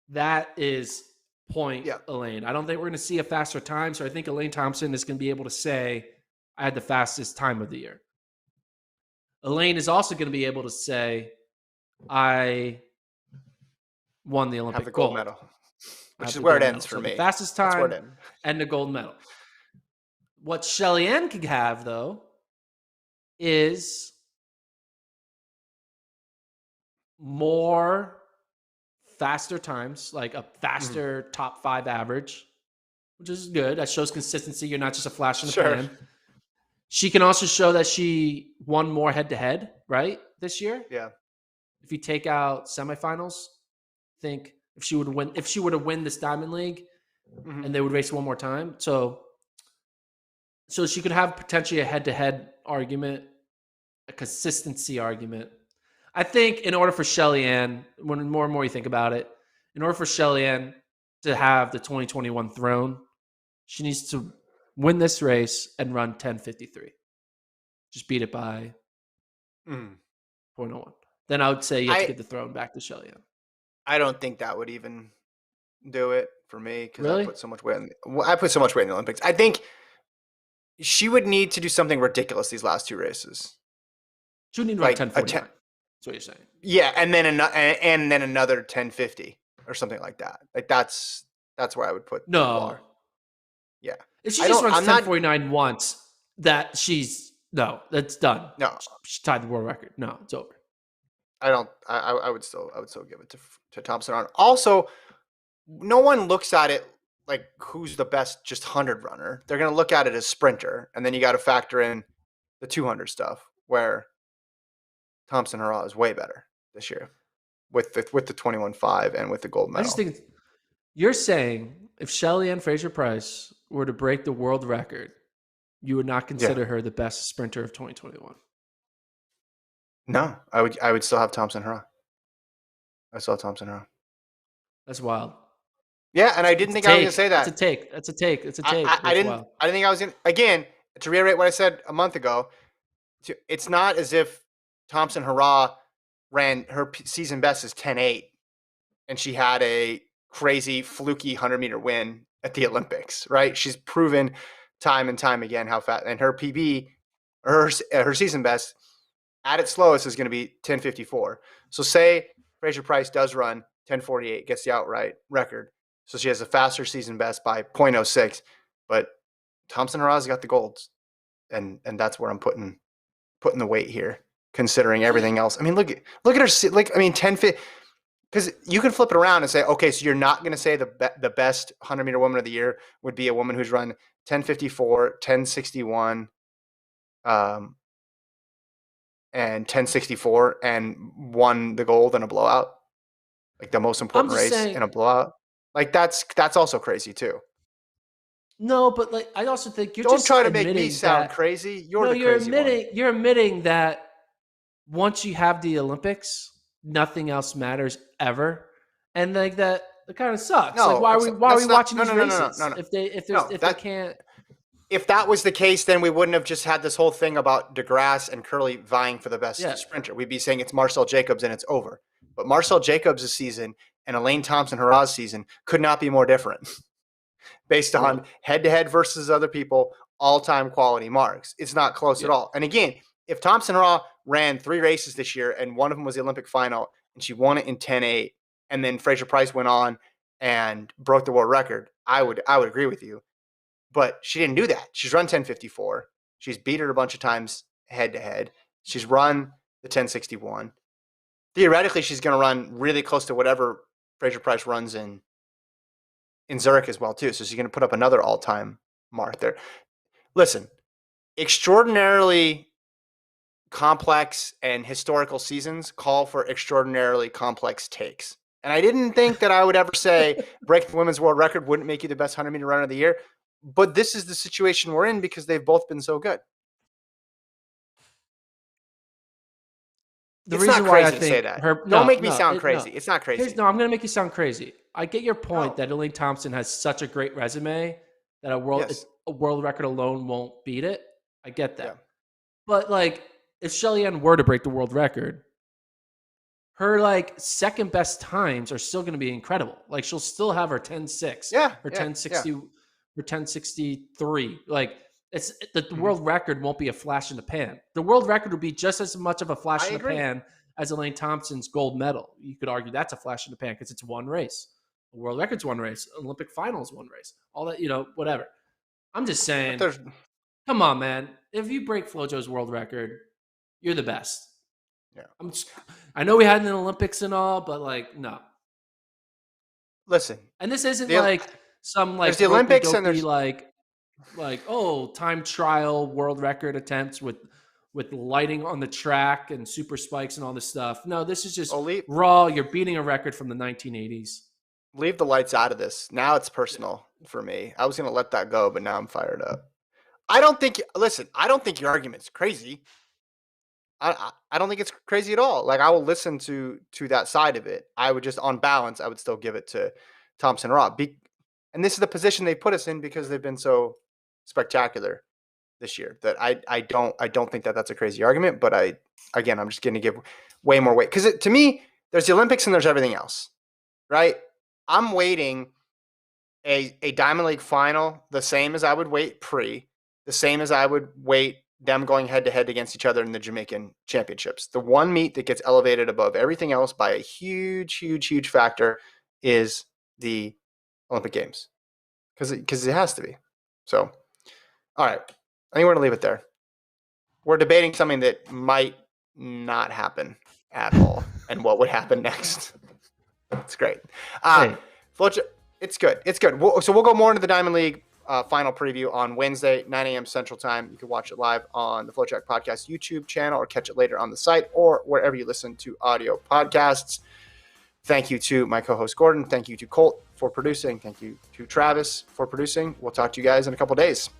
that is point Yeah. Elaine. I don't think we're going to see a faster time. So I think Elaine Thompson is going to be able to say, I had the fastest time of the year. Elaine is also going to be able to say, I won the Have the Olympic gold gold. medal, I which have is the where it gold ends medal. for So the me. fastest That's where time it ends. and the gold medal. What Shelly-Ann could have, though, is more faster times, like a Mm-hmm. faster top 5 average, which is good. That shows consistency. You're not just a flash in the Sure. pan. She can also show that she won more head to head, right? This year. Yeah. If you take out semifinals, think if she would have win this Diamond League Mm-hmm. and they would race one more time. So she could have potentially a head to head argument, a consistency argument. I think in order for Shelly-Ann, when more and more you think about it, in order for Shelly-Ann to have the 2021 throne, she needs to win this race and run 10:53. Just beat it by Mm-hmm. 0.01. Then I would say you have to I give the throne back to Shelly-Ann. I don't think that would even do it for me because Really? I put so much weight in the Olympics. I think she would need to do something ridiculous these last two races, She would need to run like a 10:49. 10, That's what you're saying. yeah, and then another 10.50 or something like that. Like that's where I would put the No. bar. Yeah, If she just runs I'm not. 10:49 once, that's done. No, She tied the world record. No, it's over. I don't. I would still give it to Thompson on. Also, no one looks at it like who's the best just 100 runner. They're going to look at it as sprinter, and then you got to factor in the 200 stuff where Thompson Hurrah is way better this year with the 21.5 and with the gold I just medal. think you're saying if Shelly-Ann Fraser-Price were to break the world record, you would not Yeah. consider her the best sprinter of 2021. No, I would still have Thompson Hurrah. I still have Thompson Hurrah. That's wild. Yeah, and I didn't think I was going to say that. That's a take. That's a take. It's a take. I That's didn't. wild. I didn't think I was going to. Again, to reiterate what I said a month ago, it's not as if Thompson Hurrah ran her season best is 10.8, and she had a crazy fluky 100-meter win at the Olympics, right? She's proven time and time again how fast, and her PB, her season best at its slowest is going to be 10.54. So say Fraser Price does run 10:48, gets the outright record. So she has a faster season best by 0.06. But Thompson-Hara's got the golds, and that's where I'm putting the weight here, considering everything else. I mean, look at her. Like, I mean, 10:50. Because you can flip it around and say, okay, so you're not going to say the best 100-meter woman of the year would be a woman who's run 10:54, 10:61, and 10:64 and won the gold in a blowout, like the most important race in a blowout. Like that's also crazy too. No, but like I also think you're Don't just try to make me admitting sound that, crazy. you're admitting that once you have the Olympics, nothing else matters ever, and like that it kind of sucks. No, like why are we watching these races no. if they can't? If that was the case, then we wouldn't have just had this whole thing about DeGrasse and Kerley vying for the best sprinter. We'd be saying it's Marcel Jacobs and it's over. But Marcel Jacobs' season and Elaine Thompson-Hara's season could not be more different based on head-to-head versus other people, all-time quality marks. It's not close at all. And again, if Thompson-Hara ran 3 races this year and one of them was the Olympic final and she won it in 10:08, and then Fraser-Price went on and broke the world record, I would agree with you. But she didn't do that. She's run 10:54. She's beat her a bunch of times head-to-head. She's run the 10:61. Theoretically, she's going to run really close to whatever Fraser-Price runs in Zurich as well, too. So she's going to put up another all-time mark there. Listen, extraordinarily complex and historical seasons call for extraordinarily complex takes. And I didn't think that I would ever say breaking the women's world record wouldn't make you the best 100-meter runner of the year. But this is the situation we're in because they've both been so good. The reason why I think say that. Don't make me sound crazy. No. It's not crazy. I'm going to make you sound crazy. I get your point that Elaine Thompson has such a great resume that a world record alone won't beat it. I get that. Yeah. But like, if Shelly-Ann were to break the world record, her like second best times are still going to be incredible. Like she'll still have her 10:06, her 10:60, her 10:63. Like it's the world record won't be a flash in the pan. The world record would be just as much of a flash in the pan as Elaine Thompson's gold medal. You could argue that's a flash in the pan because it's one race. The world record's one race. Olympic finals one race. All that, whatever. I'm just saying, come on, man. If you break FloJo's world record, you're the best. Yeah. I know we had an Olympics and all, but like, no. Listen. And this isn't like some like the Olympics and there's like time trial world record attempts with lighting on the track and super spikes and all this stuff. No, this is just raw. You're beating a record from the 1980s. Leave the lights out of this. Now it's personal for me. I was going to let that go, but now I'm fired up. I don't think your argument's crazy. I don't think it's crazy at all. Like I will listen to that side of it. I would just, on balance, I would still give it to Thompson-Hara. And this is the position they put us in because they've been so spectacular this year that I don't think that that's a crazy argument. But I'm just going to give way more weight because to me, there's the Olympics and there's everything else, right? I'm weighting a Diamond League final the same as I would weight the same as I would weight them going head-to-head against each other in the Jamaican championships. The one meet that gets elevated above everything else by a huge, huge, huge factor is the Olympic Games because it has to be. So, all right. I think we're going to leave it there. We're debating something that might not happen at all and what would happen next. It's great. It's good. It's good. So we'll go more into the Diamond League final preview on Wednesday, 9 a.m. Central Time. You can watch it live on the FloTrack Podcast YouTube channel or catch it later on the site or wherever you listen to audio podcasts. Thank you to my co-host Gordon. Thank you to Colt for producing. Thank you to Travis for producing. We'll talk to you guys in a couple days.